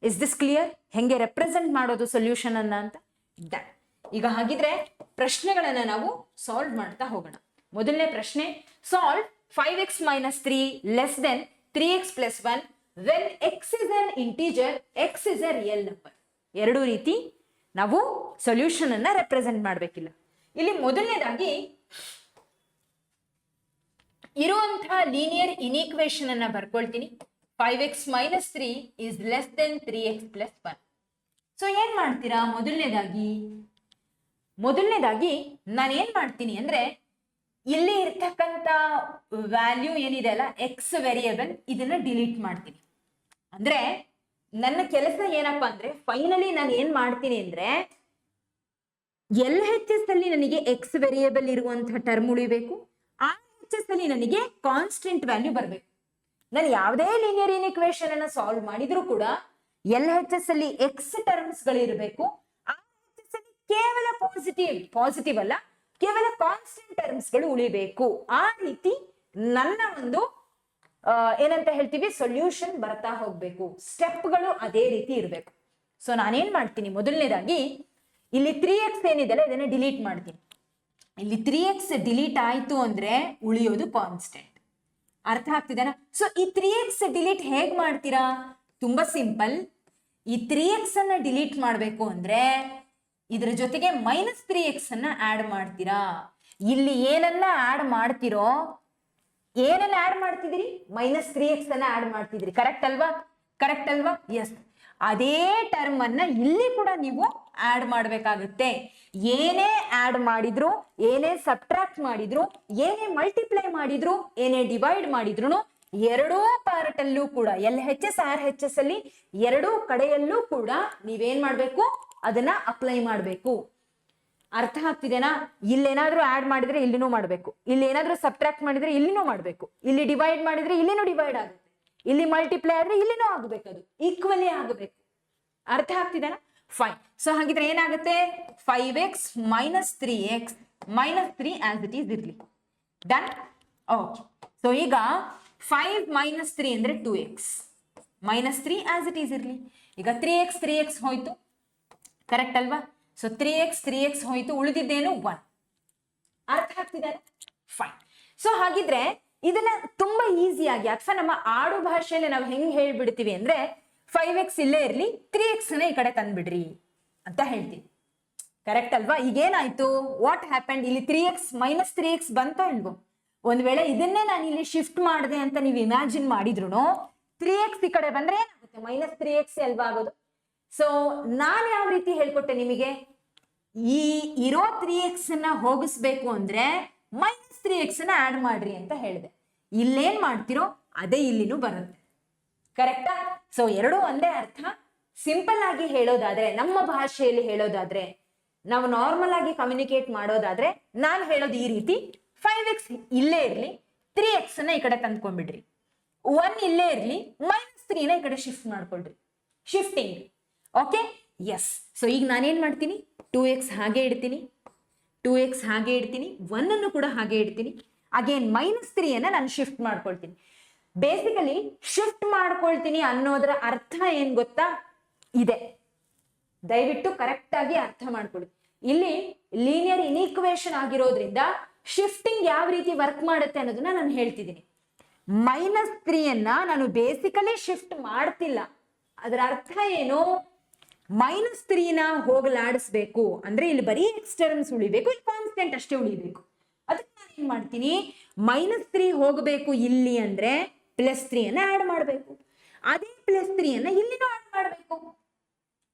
Is this clear? ಹೆಂಗೆ ರೆಪ್ರೆಸೆಂಟ್ ಮಾಡೋದು ಸೊಲ್ಯೂಷನ್ ಅನ್ನ ಅಂತ? ಡನ್. ಈಗ ಹಾಗಿದ್ರೆ ಪ್ರಶ್ನೆಗಳನ್ನ ನಾವು ಸಾಲ್ವ್ ಮಾಡ್ತಾ ಹೋಗೋಣ. ಮೊದಲನೇ ಪ್ರಶ್ನೆ, solve 5x - 3 less then 3x + 1 when x is an integer, x is a real number. ಎರಡು ರೀತಿ ನಾವು ಸೊಲ್ಯೂಷನ್ ಅನ್ನ ರೆಪ್ರೆಸೆಂಟ್ ಮಾಡಬೇಕಿಲ್ಲ. ಇಲ್ಲಿ ಮೊದಲನೇದಾಗಿ ಇರುವಂತಹ ಲೀನಿಯರ್ ಇನ್ಇಕ್ವೇಶನ್ ಅನ್ನ ಬರ್ಕೊಳ್ತೀನಿ. 5x - 3 is less than 3x + 1. So ಏನ್ ಮಾಡ್ತೀರಾ? ಮೊದಲನೇದಾಗಿ ನಾನು ಏನ್ ಮಾಡ್ತೀನಿ ಅಂದ್ರೆ ಇಲ್ಲಿ ಇರ್ತಕ್ಕಂಥ ವ್ಯಾಲ್ಯೂ ಏನಿದೆ ಅಲ್ಲ, ಎಕ್ಸ್ ವೇರಿಯೇಬಲ್, ಇದನ್ನ ಡಿಲೀಟ್ ಮಾಡ್ತೀನಿ. ಅಂದ್ರೆ ನನ್ನ ಕೆಲಸ ಏನಪ್ಪಾ ಅಂದ್ರೆ ಫೈನಲಿ ನಾನು ಏನ್ ಮಾಡ್ತೀನಿ ಅಂದ್ರೆ LHS ಅಲ್ಲಿ ನನಗೆ ಎಕ್ಸ್ ವೇರಿಯೇಬಲ್ ಇರುವಂತಹ ಟರ್ಮ್ ಉಳಿಬೇಕು, RHS ಅಲ್ಲಿ ನನಗೆ ಕಾನ್ಸ್ಟೆಂಟ್ ವ್ಯಾಲ್ಯೂ ಬರಬೇಕು. ನಾನು ಯಾವುದೇ ಲೀನಿಯರ್ ಇನ್ಇಕ್ವೇಶನ್ ಅನ್ನ ಸಾಲ್ವ್ ಮಾಡಿದ್ರು ಕೂಡ LHS ಅಲ್ಲಿ ಎಕ್ಸ್ ಟರ್ಮ್ಸ್ ಗಳಿರಬೇಕು, RHS ಅಲ್ಲಿ ಪಾಸಿಟಿವ್ ಅಲ್ಲ, ಕೇವಲ ಕಾನ್ಸ್ಟೆಂಟ್ ಟರ್ಮ್ಸ್ಗಳು ಉಳಿಬೇಕು. ಆ ರೀತಿ ನನ್ನ ಒಂದು ಏನಂತ ಹೇಳ್ತೀವಿ, ಸೊಲ್ಯೂಷನ್ ಬರ್ತಾ ಹೋಗ್ಬೇಕು, ಸ್ಟೆಪ್ಗಳು ಅದೇ ರೀತಿ ಇರಬೇಕು. ಸೊ ನಾನೇನ್ ಮಾಡ್ತೀನಿ, ಮೊದಲನೇದಾಗಿ ಇಲ್ಲಿ 3x ಏನಿದೆಲ್ಲ ಇದನ್ನ ಡಿಲೀಟ್ ಮಾಡ್ತೀನಿ. ಇಲ್ಲಿ 3x ಡಿಲೀಟ್ ಆಯ್ತು ಅಂದ್ರೆ ಉಳಿಯೋದು ಕಾನ್ಸ್ಟೆಂಟ್. ಅರ್ಥ ಆಗ್ತಿದೆನಾ? ಸೊ ಈ 3x ಡಿಲೀಟ್ ಹೇಗ್ ಮಾಡ್ತೀರಾ? ತುಂಬಾ ಸಿಂಪಲ್. ಈ 3x ಅನ್ನ ಡಿಲೀಟ್ ಮಾಡ್ಬೇಕು ಅಂದ್ರೆ ಇದ್ರ ಜೊತೆಗೆ -3x ಅನ್ನ ಆಡ್ ಮಾಡ್ತೀರಾ. ಇಲ್ಲಿ ಏನನ್ನ ಆಡ್ ಮಾಡ್ತಿರೋ, ಏನನ್ನ ಆಡ್ ಮಾಡ್ತಿದ್ದೀರಿ? -3x ಅನ್ನ ಆಡ್ ಮಾಡ್ತಿದ್ದೀರಿ. ಕರೆಕ್ಟ್ ಅಲ್ವಾ? ಎಸ್. ಅದೇ ಟರ್ಮ್ ಅನ್ನ ಇಲ್ಲಿ ಕೂಡ ನೀವು ಆಡ್ ಮಾಡ್ಬೇಕಾಗುತ್ತೆ. ಏನೇ ಆಡ್ ಮಾಡಿದ್ರು, ಏನೇ ಸಬ್ಟ್ರಾಕ್ಟ್ ಮಾಡಿದ್ರು, ಏನೇ ಮಲ್ಟಿಪ್ಲೈ ಮಾಡಿದ್ರು, ಏನೇ ಡಿವೈಡ್ ಮಾಡಿದ್ರು, ಎರಡೂ ಪಾರ್ಟ್ ಅಲ್ಲೂ ಕೂಡ LHS RHS ಅಲ್ಲಿ ಎರಡೂ ಕಡೆಯಲ್ಲೂ ಕೂಡ ನೀವೇನ್ ಮಾಡ್ಬೇಕು, ಅದನ್ನ ಅಪ್ಲೈ ಮಾಡ್ಬೇಕು. ಅರ್ಥ ಆಗ್ತಿದೆನಾ? ಇಲ್ಲೇನಾದ್ರೂ ಆಡ್ ಮಾಡಿದ್ರೆ ಇಲ್ಲಿನೂ ಮಾಡ್ಬೇಕು, ಇಲ್ಲಿ ಏನಾದ್ರೂ ಸಬ್ಟ್ರಾಕ್ಟ್ ಮಾಡಿದ್ರೆ ಇಲ್ಲಿನೂ ಮಾಡ್ಬೇಕು, ಇಲ್ಲಿ ಡಿವೈಡ್ ಮಾಡಿದ್ರೆ ಇಲ್ಲಿನೂ ಡಿವೈಡ್ ಆಗುತ್ತೆ, ಇಲ್ಲಿ ಮಲ್ಟಿಪ್ಲೈ ಆದ್ರೆ ಇಲ್ಲಿನೂ ಆಗ್ಬೇಕು, ಅದು ಈಕ್ವಲಿ ಆಗಬೇಕು. ಅರ್ಥ ಆಗ್ತಿದೆನಾ? ಫೈನ್. ಸೊ ಹಾಗಿದ್ರೆ ಏನಾಗುತ್ತೆ, 5x - 3x - 3 as it is ಇರ್ಲಿ. ಡನ್. ಓಕೆ. ಸೊ ಈಗ 5 - 3 ಅಂದ್ರೆ 2x, -3 ಆಸ್ ಇಟ್ ಈಸ್ ಇರ್ಲಿ. ಈಗ 3x ಹೋಯ್ತು. ಕರೆಕ್ಟ್ ಅಲ್ವಾ? ಸೊ 3x ಹೋಯ್ತು, ಉಳಿದಿದ್ದೇನು 1. ಅರ್ಥ ಆಗ್ತಿದೆ? ಫೈನ್. ಸೊ ಹಾಗಿದ್ರೆ ಇದನ್ನ ತುಂಬಾ ಈಸಿಯಾಗಿ, ಅಥವಾ ನಮ್ಮ ಆಡು ಭಾಷೆಯಲ್ಲಿ ನಾವು ಹೆಂಗ್ ಹೇಳ್ಬಿಡ್ತೀವಿ ಅಂದ್ರೆ, 5x ಇಲ್ಲೇ ಇರ್ಲಿ, 3x ನ ಈ ಕಡೆ ತಂದ್ಬಿಡ್ರಿ ಅಂತ ಹೇಳ್ತೀವಿ. ಕರೆಕ್ಟ್ ಅಲ್ವಾ? ಈಗೇನಾಯ್ತು, ವಾಟ್ ಹ್ಯಾಪೆಂಡ್, ಇಲ್ಲಿ 3x - 3x ಬಂತೋ ಇಲ್ವೋ? ಒಂದ್ ವೇಳೆ ಇದನ್ನೇ ನಾನು ಇಲ್ಲಿ ಶಿಫ್ಟ್ ಮಾಡಿದೆ ಅಂತ ನೀವು ಇಮ್ಯಾಜಿನ್ ಮಾಡಿದ್ರು 3x ಈ ಕಡೆ ಬಂದ್ರೆ ಏನಾಗುತ್ತೆ, -3x ಅಲ್ವಾ ಆಗೋದು. ಸೊ ನಾನು ಯಾವ ರೀತಿ ಹೇಳ್ಕೊಟ್ಟೆ ನಿಮಗೆ, ಈ ಇರೋ 3x ನ ಹೋಗಿಸ್ಬೇಕು ಅಂದ್ರೆ -3x ನ ಆಡ್ ಮಾಡ್ರಿ ಅಂತ ಹೇಳಿದೆ. ಇಲ್ಲೇನ್ ಮಾಡ್ತಿರೋ ಅದೇ ಇಲ್ಲಿನೂ ಬರುತ್ತೆ. ಕರೆಕ್ಟಾ? ಸೊ ಎರಡು ಒಂದೇ ಅರ್ಥ. ಸಿಂಪಲ್ ಆಗಿ ಹೇಳೋದಾದ್ರೆ, ನಮ್ಮ ಭಾಷೆಯಲ್ಲಿ ಹೇಳೋದಾದ್ರೆ, ನಾವು ನಾರ್ಮಲ್ ಆಗಿ ಕಮ್ಯುನಿಕೇಟ್ ಮಾಡೋದಾದ್ರೆ ನಾನು ಹೇಳೋದು ಈ ರೀತಿ, 5x ಇಲ್ಲೇ ಇರ್ಲಿ, 3x ನ ಈ ಕಡೆ ತಂದ್ಕೊಂಡ್ಬಿಡ್ರಿ, 1 ಇಲ್ಲೇ ಇರ್ಲಿ, -3 ನ ಈ ಕಡೆ ಶಿಫ್ಟ್ ಮಾಡ್ಕೊಳ್ರಿ. ಶಿಫ್ಟಿಂಗ್. Okay, S. ಸೊ ಈಗ ನಾನೇನ್ ಮಾಡ್ತೀನಿ, 2x ಹಾಗೆ ಇಡ್ತೀನಿ, 1 ಅನ್ನು ಕೂಡ ಹಾಗೆ ಇಡ್ತೀನಿ. ಅಗೇನ್ -3 ಅನ್ನ ನಾನು ಶಿಫ್ಟ್ ಮಾಡ್ಕೊಳ್ತೀನಿ. ಬೇಸಿಕಲಿ ಶಿಫ್ಟ್ ಮಾಡ್ಕೊಳ್ತೀನಿ ಅನ್ನೋದರ ಅರ್ಥ ಏನ್ ಗೊತ್ತಾ? ಇದೆ, ದಯವಿಟ್ಟು ಕರೆಕ್ಟ್ ಆಗಿ ಅರ್ಥ ಮಾಡ್ಕೊಳ್ಳಿ. ಇಲ್ಲಿ ಲೀನಿಯರ್ ಇನ್ಇಕ್ವೇಶನ್ ಆಗಿರೋದ್ರಿಂದ ಶಿಫ್ಟಿಂಗ್ ಯಾವ ರೀತಿ ವರ್ಕ್ ಮಾಡುತ್ತೆ ಅನ್ನೋದನ್ನ ನಾನು ಹೇಳ್ತಿದ್ದೀನಿ. -3 ಅನ್ನ ನಾನು ಬೇಸಿಕಲಿ ಶಿಫ್ಟ್ ಮಾಡ್ತಿಲ್ಲ. ಅದರ ಅರ್ಥ ಏನು, -3 ನ ಹೋಗಲಾಡಿಸ್ಬೇಕು ಅಂದ್ರೆ ಇಲ್ಲಿ ಬರೀ ಎಕ್ಸ್ ಟರ್ಮ್ಸ್ ಉಳಿಬೇಕು, ಇಲ್ಲಿ ಕಾನ್ಸ್ಟೆಂಟ್ ಅಷ್ಟೇ ಉಳಿಬೇಕು. ಅದಕ್ಕೆ ನಾನು ಏನ್ ಮಾಡ್ತೀನಿ, -3 ಹೋಗಬೇಕು ಇಲ್ಲಿ ಅಂದ್ರೆ +3 ಅನ್ನ ಆಡ್ ಮಾಡಬೇಕು, ಅದೇ +3 ಅನ್ನ ಇಲ್ಲಿನೂ ಆಡ್ ಮಾಡಬೇಕು.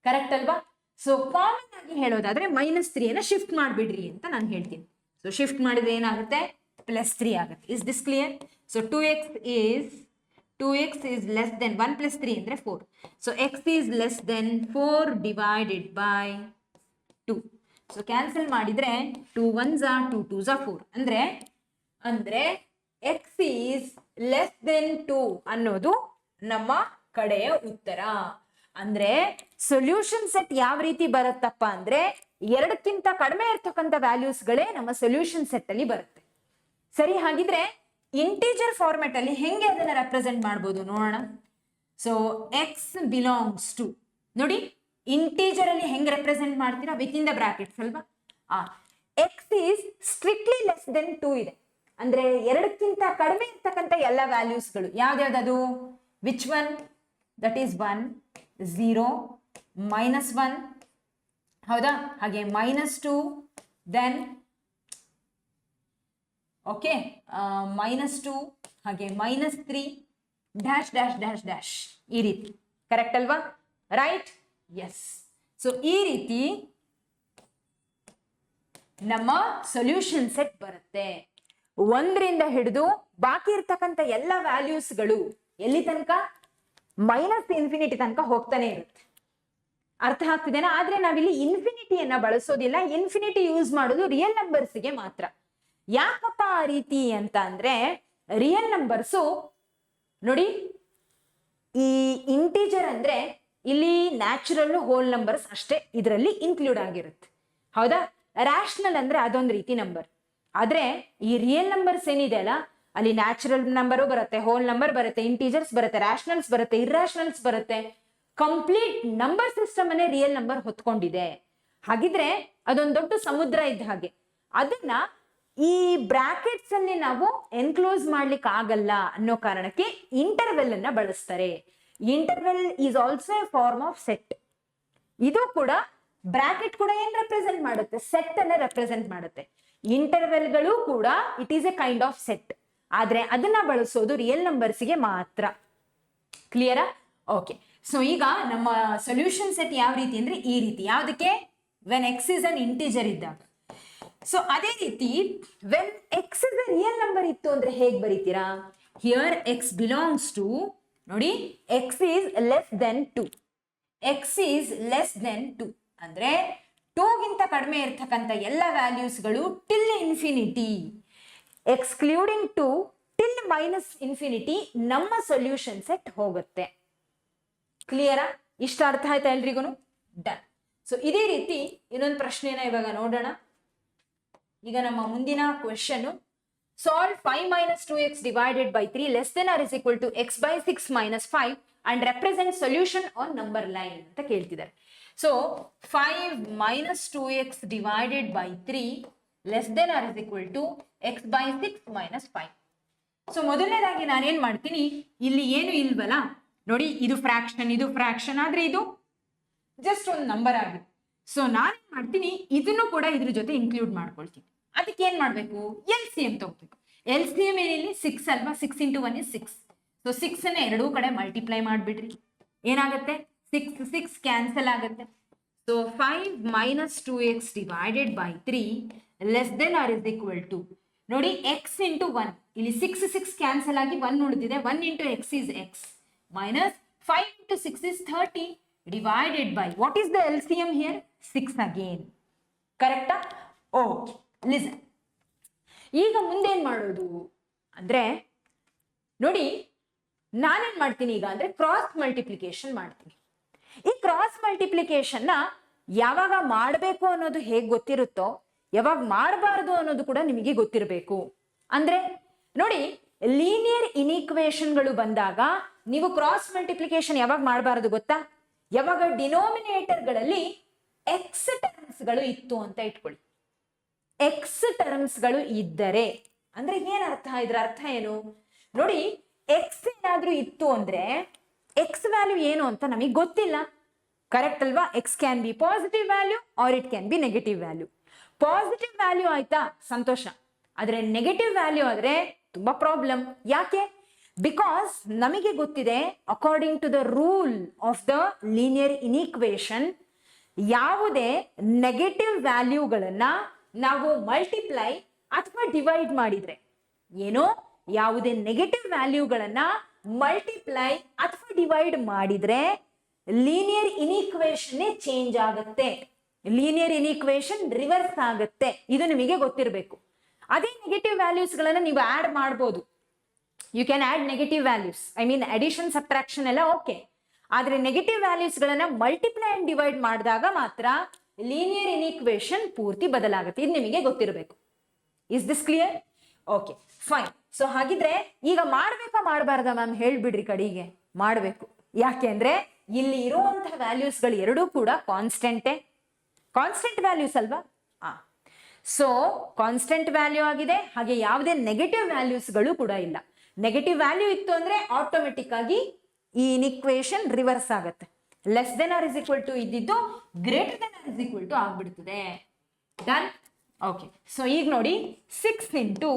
ಕರೆಕ್ಟ್ ಅಲ್ವಾ? ಸೊ ಕಾಮನ್ ಆಗಿ ಹೇಳೋದಾದ್ರೆ -3 ಅನ್ನ ಶಿಫ್ಟ್ ಮಾಡ್ಬಿಡ್ರಿ ಅಂತ ನಾನು ಹೇಳ್ತೀನಿ. ಸೊ ಶಿಫ್ಟ್ ಮಾಡಿದ್ರೆ ಏನಾಗುತ್ತೆ, +3 ಆಗುತ್ತೆ. Is this clear? So 2x is less than 1 + 3 ಅಂದ್ರೆ 4. So x is less than 4 divided by 2. So cancel ಮಾಡಿದ್ರೆ 2 1s are 2 2s are 4. ಅಂದ್ರೆ x is less than 2 ಅನ್ನೋದು ನಮ್ಮ ಕಡೆಯ ಉತ್ತರ. ಅಂದ್ರೆ ಸೊಲ್ಯೂಷನ್ ಸೆಟ್ ಯಾವ ರೀತಿ ಬರುತ್ತಪ್ಪ ಅಂದ್ರೆ, ಎರಡಕ್ಕಿಂತ ಕಡಿಮೆ ಇರ್ತಕ್ಕಂಥ ವ್ಯಾಲ್ಯೂಸ್ಗಳೇ ನಮ್ಮ ಸೊಲ್ಯೂಷನ್ ಸೆಟ್ ಅಲ್ಲಿ ಬರುತ್ತೆ. ಸರಿ, ಹಾಗಿದ್ರೆ ಇಂಟಿಜರ್ ಫಾರ್ಮೆಟ್ ಅಲ್ಲಿ ಹೆಂಗೆ ಅದನ್ನ ರೆಪ್ರೆಸೆಂಟ್ ಮಾಡ್ಬೋದು ನೋಡೋಣ. ಸೊ x ಬಿಲಾಂಗ್ಸ್ ಟು, ನೋಡಿ ಇಂಟಿಜರ್ ಅಲ್ಲಿ ಹೆಂಗ್ ರೆಪ್ರೆಸೆಂಟ್ ಮಾಡ್ತೀರಾ, ವಿತ್ ಇನ್ ದ ಬ್ರಾಕೆಟ್ಸ್ ಅಲ್ವಾ. x is strictly less than 2 ಇದೆ ಅಂದ್ರೆ ಎರಡಕ್ಕಿಂತ ಕಡಿಮೆ ಇರ್ತಕ್ಕಂಥ ಎಲ್ಲ ವ್ಯಾಲ್ಯೂಸ್ಗಳು ಯಾವ್ದ್ಯಾವ್ದು, ವಿಚ್ ಒನ್, ದಟ್ ಈಸ್ 1 0 -1, ಹೌದಾ? ಹಾಗೆ -2, ದೆನ್ ಓಕೆ -2, ಹಾಗೆ -3 ಡ್ಯಾಶ್ ಡ್ಯಾಶ್ ಡ್ಯಾಶ್ ಡ್ಯಾಶ್, ಈ ರೀತಿ. ಕರೆಕ್ಟ್ ಅಲ್ವಾ? ರೈಟ್? ಎಸ್. ಸೊ ಈ ರೀತಿ ನಮ್ಮ ಸೊಲ್ಯೂಷನ್ ಸೆಟ್ ಬರುತ್ತೆ. 1ರಿಂದ ಹಿಡಿದು ಬಾಕಿ ಇರ್ತಕ್ಕಂಥ ಎಲ್ಲ ವ್ಯಾಲ್ಯೂಸ್ಗಳು ಎಲ್ಲಿ ತನಕ, -∞ ತನಕ ಹೋಗ್ತಾನೆ ಇರುತ್ತೆ. ಅರ್ಥ ಆಗ್ತಿದೆನಾ? ಆದ್ರೆ ನಾವಿಲ್ಲಿ ಇನ್ಫಿನಿಟಿಯನ್ನ ಬಳಸೋದಿಲ್ಲ. ಇನ್ಫಿನಿಟಿ ಯೂಸ್ ಮಾಡೋದು ರಿಯಲ್ ನಂಬರ್ಸ್ಗೆ ಮಾತ್ರ. ಯಾಕಪ್ಪ ಆ ರೀತಿ ಅಂತ ಅಂದ್ರೆ, ರಿಯಲ್ ನಂಬರ್ಸು ನೋಡಿ, ಈ ಇಂಟಿಜರ್ ಅಂದ್ರೆ ಇಲ್ಲಿ ನ್ಯಾಚುರಲ್ ಹೋಲ್ ನಂಬರ್ಸ್ ಅಷ್ಟೇ ಇದರಲ್ಲಿ ಇನ್ಕ್ಲೂಡ್ ಆಗಿರುತ್ತೆ, ಹೌದಾ? ರ್ಯಾಷನಲ್ ಅಂದ್ರೆ ಅದೊಂದು ರೀತಿ ನಂಬರ್. ಆದ್ರೆ ಈ ರಿಯಲ್ ನಂಬರ್ಸ್ ಏನಿದೆ ಅಲ್ಲ, ಅಲ್ಲಿ ನ್ಯಾಚುರಲ್ ನಂಬರು ಬರುತ್ತೆ, ಹೋಲ್ ನಂಬರ್ ಬರುತ್ತೆ, ಇಂಟೀಜರ್ಸ್ ಬರುತ್ತೆ, ರ್ಯಾಷನಲ್ಸ್ ಬರುತ್ತೆ, ಇರ್ರಾಷನಲ್ಸ್ ಬರುತ್ತೆ. ಕಂಪ್ಲೀಟ್ ನಂಬರ್ ಸಿಸ್ಟಮ್ ಅನ್ನೇ ರಿಯಲ್ ನಂಬರ್ ಹೊತ್ಕೊಂಡಿದೆ. ಹಾಗಿದ್ರೆ ಅದೊಂದು ದೊಡ್ಡ ಸಮುದ್ರ ಇದ್ದ ಹಾಗೆ. ಅದನ್ನ ಈ ಬ್ರಾಕೆಟ್ಸ್ ಅಲ್ಲಿ ನಾವು ಎನ್ಕ್ಲೋಸ್ ಮಾಡ್ಲಿಕ್ಕೆ ಆಗಲ್ಲ ಅನ್ನೋ ಕಾರಣಕ್ಕೆ ಇಂಟರ್ವೆಲ್ ಅನ್ನ ಬಳಸ್ತಾರೆ. Interval is also a form of set. ಇದು ಕೂಡ ಬ್ರಾಕೆಟ್ ಕೂಡ ಏನ್ ರೆಪ್ರೆಸೆಂಟ್ ಮಾಡುತ್ತೆ? ಸೆಟ್ ಅನ್ನ ರೆಪ್ರೆಸೆಂಟ್ ಮಾಡುತ್ತೆ. ಇಂಟರ್ವೆಲ್ಗಳು ಕೂಡ it is A kind of set. ಆದ್ರೆ ಅದನ್ನ ಬಳಸೋದು ರಿಯಲ್ ನಂಬರ್ಸ್ಗೆ ಮಾತ್ರ. ಕ್ಲಿಯರಾ? ಓಕೆ. ಸೊ ಈಗ ನಮ್ಮ ಸೊಲ್ಯೂಷನ್ ಸೆಟ್ ಯಾವ ರೀತಿ ಅಂದ್ರೆ ಈ ರೀತಿ. ಯಾವ್ದಕ್ಕೆ? When x is an integer ಇದ್ದಾಗ. ಸೊ ಅದೇ ರೀತಿ when x is a real number ಇತ್ತು ಅಂದ್ರೆ ಹೇಗ್ ಬರೀತೀರಾ? ಹಿಯರ್ ಎಕ್ಸ್ ಬಿಲಾಂಗ್ಸ್ ಟು, ನೋಡಿ, x is less than 2. X is less than 2 ಅಂದ್ರೆ 2 ಗಿಂತ ಕಡಿಮೆ ಇರ್ತಕ್ಕಂಥ ಎಲ್ಲ ವ್ಯಾಲ್ಯೂಸ್ಗಳು till infinity, excluding 2 till minus infinity ನಮ್ಮ ಸೊಲ್ಯೂಷನ್ ಸೆಟ್ ಹೋಗುತ್ತೆ. ಕ್ಲಿಯರಾ? ಇಷ್ಟ ಅರ್ಥ ಆಯ್ತಾ ಎಲ್ರಿಗೂ? ಡನ್. ಸೊ ಇದೇ ರೀತಿ ಇನ್ನೊಂದು ಪ್ರಶ್ನೆನ ಇವಾಗ ನೋಡೋಣ. ಈಗ ನಮ್ಮ ಮುಂದಿನ question, solve 5 minus 2x divided by 3 less than or is equal to x by 6 minus 5 and represent solution on number line ಅಂತ ಕೇಳ್ತಿದ್ದಾರೆ. So 5 minus 2x divided by 3 less than or is equal to x by 6 minus 5. So ಮೊದಲನೇದಾಗಿ ನಾನೇನ್ ಮಾಡ್ತೀನಿ, ಇಲ್ಲಿ ಏನು ಇಲ್ವಲ್ಲ ನೋಡಿ, ಇದು ಫ್ರಾಕ್ಷನ್ ಆದ್ರೆ ಇದು ಜಸ್ಟ್ ಒಂದು ನಂಬರ್ ಆಗಿದೆ. ಸೊ ನಾನೇನ್ ಮಾಡ್ತೀನಿ, ಇದನ್ನು ಕೂಡ ಇದ್ರ ಜೊತೆ ಇನ್ಕ್ಲೂಡ್ ಮಾಡ್ಕೊಳ್ತೀನಿ. ಅದಕ್ಕೆ ಏನ್ ಮಾಡ್ಬೇಕು? LCM ತಗೋಬೇಕು. LCM ಏನಿಲ್ಲಿ 6 ಅಲ್ವಾ? 6 into 1 is 6. ಸೊ 6 ಅನ್ನ ಎರಡೂ ಕಡೆ ಮಲ್ಟಿಪ್ಲೈ ಮಾಡ್ಬಿಡ್ರಿ. ಏನಾಗುತ್ತೆ? 6 ಕ್ಯಾನ್ಸಲ್ ಆಗುತ್ತೆ. So 5 minus 2x divided by 3 less than or is equal to, ನೋಡಿ, x into 1, ಇಲ್ಲಿ 6 ಕ್ಯಾನ್ಸಲ್ ಆಗಿ 1 ಉಳಿದಿದೆ. 1 into x is x minus 5 into 6 is 30 divided by, what is the LCM here? 6 again. ಕರೆಕ್ಟಾ? Okay, listen. ಈಗ ಮುಂದೇನ್ ಮಾಡೋದು ಅಂದ್ರೆ ನೋಡಿ, ನಾನೇನ್ ಮಾಡ್ತೀನಿ ಈಗ ಅಂದ್ರೆ ಕ್ರಾಸ್ ಮಲ್ಟಿಪ್ಲಿಕೇಶನ್ ಮಾಡ್ತೀನಿ. ಈ ಕ್ರಾಸ್ ಮಲ್ಟಿಪ್ಲಿಕೇಶನ್ ನ ಯಾವಾಗ ಮಾಡಬೇಕು ಅನ್ನೋದು ಹೇಗ್ ಗೊತ್ತಿರುತ್ತೋ, ಯಾವಾಗ ಮಾಡಬಾರ್ದು ಅನ್ನೋದು ಕೂಡ ನಿಮಗೆ ಗೊತ್ತಿರಬೇಕು. ಅಂದ್ರೆ ನೋಡಿ, ಲೀನಿಯರ್ ಇನ್ಇಕ್ವೇಶನ್ಗಳು ಬಂದಾಗ ನೀವು ಕ್ರಾಸ್ ಮಲ್ಟಿಪ್ಲಿಕೇಶನ್ ಯಾವಾಗ ಮಾಡಬಾರದು ಗೊತ್ತಾ? ಯಾವಾಗ ಡಿನೋಮಿನೇಟರ್ಗಳಲ್ಲಿ ಎಕ್ಸ್ ಟರ್ಮ್ಸ್ಗಳು ಇತ್ತು ಅಂತ ಇಟ್ಕೊಳ್ಳಿ. ಎಕ್ಸ್ ಟರ್ಮ್ಸ್ಗಳು ಇದ್ದರೆ ಅಂದ್ರೆ ಏನ್ ಅರ್ಥ? ಇದ್ರ ಅರ್ಥ ಏನು ನೋಡಿ, ಎಕ್ಸ್ ಏನಾದ್ರೂ ಇತ್ತು ಅಂದ್ರೆ ಎಕ್ಸ್ ವ್ಯಾಲ್ಯೂ ಏನು ಅಂತ ನಮಗೆ ಗೊತ್ತಿಲ್ಲ. ಕರೆಕ್ಟ್ ಅಲ್ವಾ? X can be positive value or it can be negative value. Positive value ಆಯ್ತಾ, ಸಂತೋಷ. ಆದ್ರೆ ನೆಗೆಟಿವ್ ವ್ಯಾಲ್ಯೂ ಆದ್ರೆ ತುಂಬಾ ಪ್ರಾಬ್ಲಮ್. ಯಾಕೆ? ಬಿಕಾಸ್ ನಮಗೆ ಗೊತ್ತಿದೆ, according to the rule of the linear inequation, ಯಾವುದೇ ನೆಗೆಟಿವ್ ವ್ಯಾಲ್ಯೂಗಳನ್ನ ನಾವು ಮಲ್ಟಿಪ್ಲೈ ಅಥವಾ ಡಿವೈಡ್ ಮಾಡಿದ್ರೆ, ಏನೋ ಯಾವುದೇ ನೆಗೆಟಿವ್ ವ್ಯಾಲ್ಯೂಗಳನ್ನ ಮಲ್ಟಿಪ್ಲೈ ಅಥವಾ ಡಿವೈಡ್ ಮಾಡಿದ್ರೆ ಲೀನಿಯರ್ ಇನ್ಇಕ್ವೇಶನ್ ಚೇಂಜ್ ಆಗುತ್ತೆ, ಲೀನಿಯರ್ ಇನ್ಇಕ್ವೇಶನ್ ರಿವರ್ಸ್ ಆಗುತ್ತೆ. ಇದು ನಿಮಗೆ ಗೊತ್ತಿರಬೇಕು. ಅದೇ ನೆಗೆಟಿವ್ ವ್ಯಾಲ್ಯೂಸ್ ಗಳನ್ನ ನೀವು ಆಡ್ ಮಾಡಬಹುದು. You can add negative values, I mean addition subtraction ಎಲ್ಲ ಓಕೆ. ಆದ್ರೆ ನೆಗೆಟಿವ್ ವ್ಯಾಲ್ಯೂಸ್ ಗಳನ್ನ ಮಲ್ಟಿಪ್ಲೈ ಅಂಡ್ ಡಿವೈಡ್ ಮಾಡಿದಾಗ ಮಾತ್ರ ಲೀನಿಯರ್ ಇನ್ಇಕ್ವೇಶನ್ ಪೂರ್ತಿ ಬದಲಾಗುತ್ತೆ. ಇದು ನಿಮಗೆ ಗೊತ್ತಿರಬೇಕು. Is this clear? Okay, fine. So ಹಾಗಿದ್ರೆ ಈಗ ಮಾಡ್ಬೇಕಾ ಮಾಡಬಾರ್ದ ಮ್ಯಾಮ್? ಹೇಳ್ಬಿಡ್ರಿ ಕಡೆಗೆ. ಮಾಡಬೇಕು. ಯಾಕೆ ಅಂದ್ರೆ ಇಲ್ಲಿ ಇರುವಂತಹ ವ್ಯಾಲ್ಯೂಸ್ಗಳು ಎರಡೂ ಕೂಡ ಕಾನ್ಸ್ಟೆಂಟೇ, ಕಾನ್ಸ್ಟೆಂಟ್ ವ್ಯಾಲ್ಯೂಸ್ ಅಲ್ವಾ? ಸೊ ಕಾನ್ಸ್ಟೆಂಟ್ ವ್ಯಾಲ್ಯೂ ಆಗಿದೆ. ಹಾಗೆ ಯಾವುದೇ ನೆಗೆಟಿವ್ ವ್ಯಾಲ್ಯೂಸ್ಗಳು ಕೂಡ ಇಲ್ಲ. ನೆಗೆಟಿವ್ ವ್ಯಾಲ್ಯೂ ಇತ್ತು ಅಂದ್ರೆ ಆಟೋಮೆಟಿಕ್ ಆಗಿ ಈ ಇನ್ಇಕ್ವೇಶನ್ ರಿವರ್ಸ್ ಆಗುತ್ತೆ. Less than or is equal to ಇದ್ದಿದ್ದು greater than or is equal to ಆಗ್ಬಿಡ್ತದೆ. ಡನ್? ಓಕೆ. ಸೊ ಈಗ ನೋಡಿ, 6 into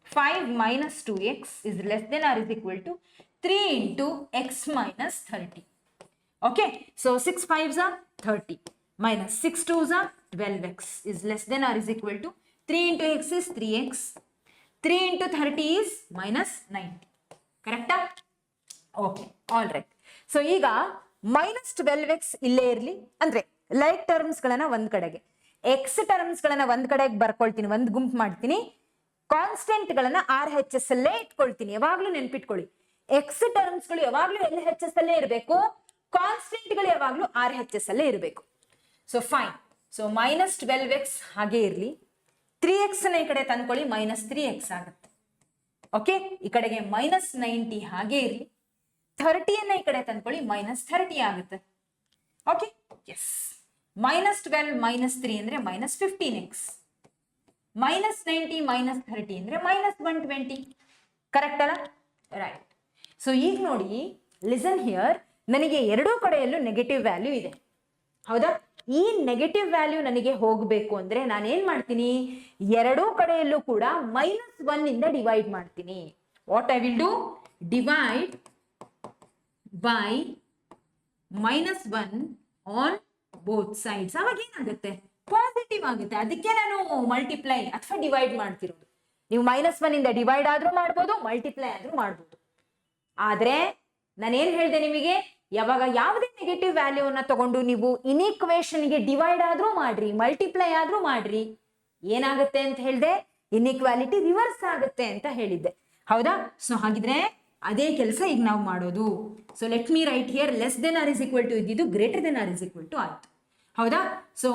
5 minus 2x is less than or is equal to 3 into x minus 30. Okay, so 6 5s are 30 minus 6 2s are 12x is less than or is equal to 3 into x is 3x, 3 into 30 is minus 90. Correct? Okay, all right. So ಈಗ minus 12x ಇಲ್ಲೇ ಇರಲಿ. ಅಂದ್ರೆ like terms ಗಳನ್ನ ಒಂದ್ ಕಡೆಗೆ, X terms ಗಳನ್ನ ಒಂದ್ ಕಡೆಗೆ ಬರ್ಕೊಳ್ತೀನಿ, ಒಂದ್ ಗುಂಪು ಮಾಡ್ತೀನಿ. ಕಾನ್ಸ್ಟೆಂಟ್ ಗಳನ್ನ RHS ಅಲ್ಲೇ ಇಟ್ಕೊಳ್ತೀನಿ. ಯಾವಾಗ್ಲೂ ನೆನ್ಪಿಟ್ಕೊಳ್ಳಿ, ಎಕ್ಸ್ ಟರ್ಮ್ಸ್ ಗಳು ಯಾವಾಗ್ಲೂ LHS ಅಲ್ಲೇ ಇರಬೇಕು, ಕಾನ್ಸ್ಟೆಂಟ್ ಗಳು ಯಾವಾಗ್ಲೂ RHS ಅಲ್ಲೇ ಇರಬೇಕು. So fine. ಸೊ -12x ಹಾಗೆ ಇರಲಿ, 3x ನ ಈ ಕಡೆ ತಂದ್ಕೊಳ್ಳಿ -3x ಆಗುತ್ತೆ. ಓಕೆ, ಈ ಕಡೆಗೆ -90 ಹಾಗೆ ಇರಲಿ, 30ನ್ನ ಈ ಕಡೆ ತಂದ್ಕೊಳ್ಳಿ -30 ಆಗುತ್ತೆ. ಓಕೆ, ಎಸ್, -12 -3 ಅಂದ್ರೆ -15x, -90 -30 ಅಂದ್ರೆ -120. ಕರೆಕ್ಟ್ ಅಲ್ಲ? ರೈಟ್. ಸೊ ಈಗ ನೋಡಿ, ಲಿಸನ್ ಹಿಯರ್, ನನಗೆ ಎರಡೂ ಕಡೆಯಲ್ಲೂ ನೆಗೆಟಿವ್ ವ್ಯಾಲ್ಯೂ ಇದೆ. ಹೌದಾ? ಈ ನೆಗೆಟಿವ್ ವ್ಯಾಲ್ಯೂ ನನಗೆ ಹೋಗಬೇಕು ಅಂದ್ರೆ ನಾನು ಏನ್ ಮಾಡ್ತೀನಿ, ಎರಡೂ ಕಡೆಯಲ್ಲೂ ಕೂಡ -1 ಇಂದ ಡಿವೈಡ್ ಮಾಡ್ತೀನಿ. What I will do, divide by -1 on both sides. ಅವಾಗ ಏನಾಗುತ್ತೆ, ಪಾಸಿಟಿವ್ ಆಗುತ್ತೆ. ಅದಕ್ಕೆ ನಾನು ಮಲ್ಟಿಪ್ಲೈ ಅಥವಾ ಡಿವೈಡ್ ಮಾಡ್ತಿರೋದು. ನೀವು -1 ಇಂದ ಡಿವೈಡ್ ಆದ್ರೂ ಮಾಡ್ಬೋದು, ಮಲ್ಟಿಪ್ಲೈ ಆದ್ರೂ ಮಾಡ್ಬೋದು. ಆದ್ರೆ ನಾನೇನ್ ಹೇಳಿದೆ ನಿಮಗೆ, ಯಾವಾಗ ಯಾವುದೇ ನೆಗೆಟಿವ್ ವ್ಯಾಲ್ಯೂನ ತಗೊಂಡು ನೀವು ಇನ್ಇಕ್ವೇಶನ್ಗೆ ಡಿವೈಡ್ ಆದ್ರೂ ಮಾಡ್ರಿ, ಮಲ್ಟಿಪ್ಲೈ ಆದ್ರೂ ಮಾಡ್ರಿ, ಏನಾಗುತ್ತೆ ಅಂತ ಹೇಳಿದೆ, ಇನ್ಇಕ್ವಾಲಿಟಿ ರಿವರ್ಸ್ ಆಗುತ್ತೆ ಅಂತ ಹೇಳಿದ್ದೆ. ಹೌದಾ? ಸೊ ಹಾಗಿದ್ರೆ ಅದೇ ಕೆಲಸ ಈಗ ನಾವು ಮಾಡೋದು. So let me write here, less than or is equal to ಇದ್ದಿದ್ದು greater than or is equal to ಆಯ್ತು. ಹೌದಾ? So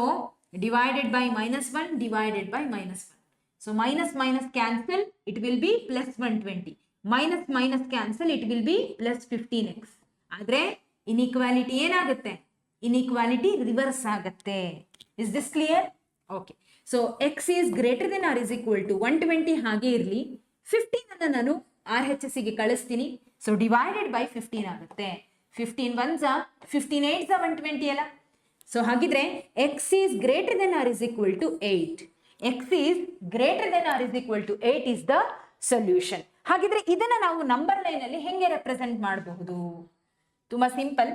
divided by -1 divided by -1. So minus cancel, it will be +120. Minus cancel, it will be +15x. ಆದ್ರೆ inequality ಏನಾಗುತ್ತೆ, inequality reverse ಆಗುತ್ತೆ. Is this clear? Okay. So x is greater than or is equal to 120 ಹಾಗೆ ಇರಲಿ, 15 ಅನ್ನ ನಾನು RHS ಗೆ ಕಳಿಸ್ತೀನಿ. So divided by 15 ಆಗುತ್ತೆ. 15 1s 15 8s 120 ಅಲ್ಲ. ಸೊ ಹಾಗಿದ್ರೆ x is greater than or is equal to 8. x is greater than or is equal to 8 is the solution. ಹಾಗಿದ್ರೆ ಇದನ್ನ ನಾವು ನಂಬರ್ ಲೈನ್ ಅಲ್ಲಿ ಹೆಂಗೆ ರೆಪ್ರೆಸೆಂಟ್ ಮಾಡಬಹುದು? ತುಂಬಾ ಸಿಂಪಲ್.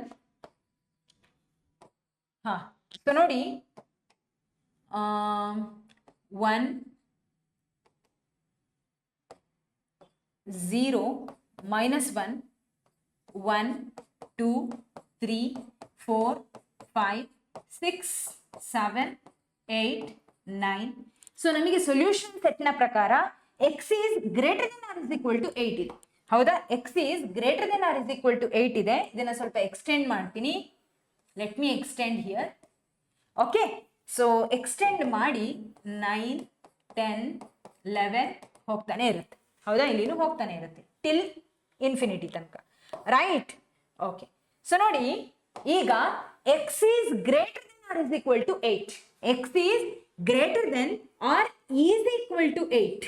ಸೊ ನೋಡಿ, 1 0 -1 1 2 3 4 5 6 7 8 9. ಸೊ ನಮಗೆ ಸೊಲ್ಯೂಷನ್ ಸೆಟ್ ನ ಪ್ರಕಾರ x is greater than or is equal to 8 ಇದೆ. ಹೌದಾ? x is greater than or is equal to 8 ಇದೆ. ಇದನ್ನ ಸ್ವಲ್ಪ ಎಕ್ಸ್ಟೆಂಡ್ ಮಾಡ್ತೀನಿ. Let me extend here. Okay, so extend ಮಾಡಿ 9 10 11 ಹೋಗ್ತಾನೆ ಇರುತ್ತೆ. ಹೌದಾ? ಇಲ್ಲಿನೂ ಹೋಗ್ತಾನೆ ಇರುತ್ತೆ ಟಿಲ್ ಇನ್ಫಿನಿಟಿ ತನಕ. ರೈಟ್? ಓಕೆ. ಸೊ ನೋಡಿ, ಈಗ x is greater than or is equal to 8. x is greater than or is equal to 8.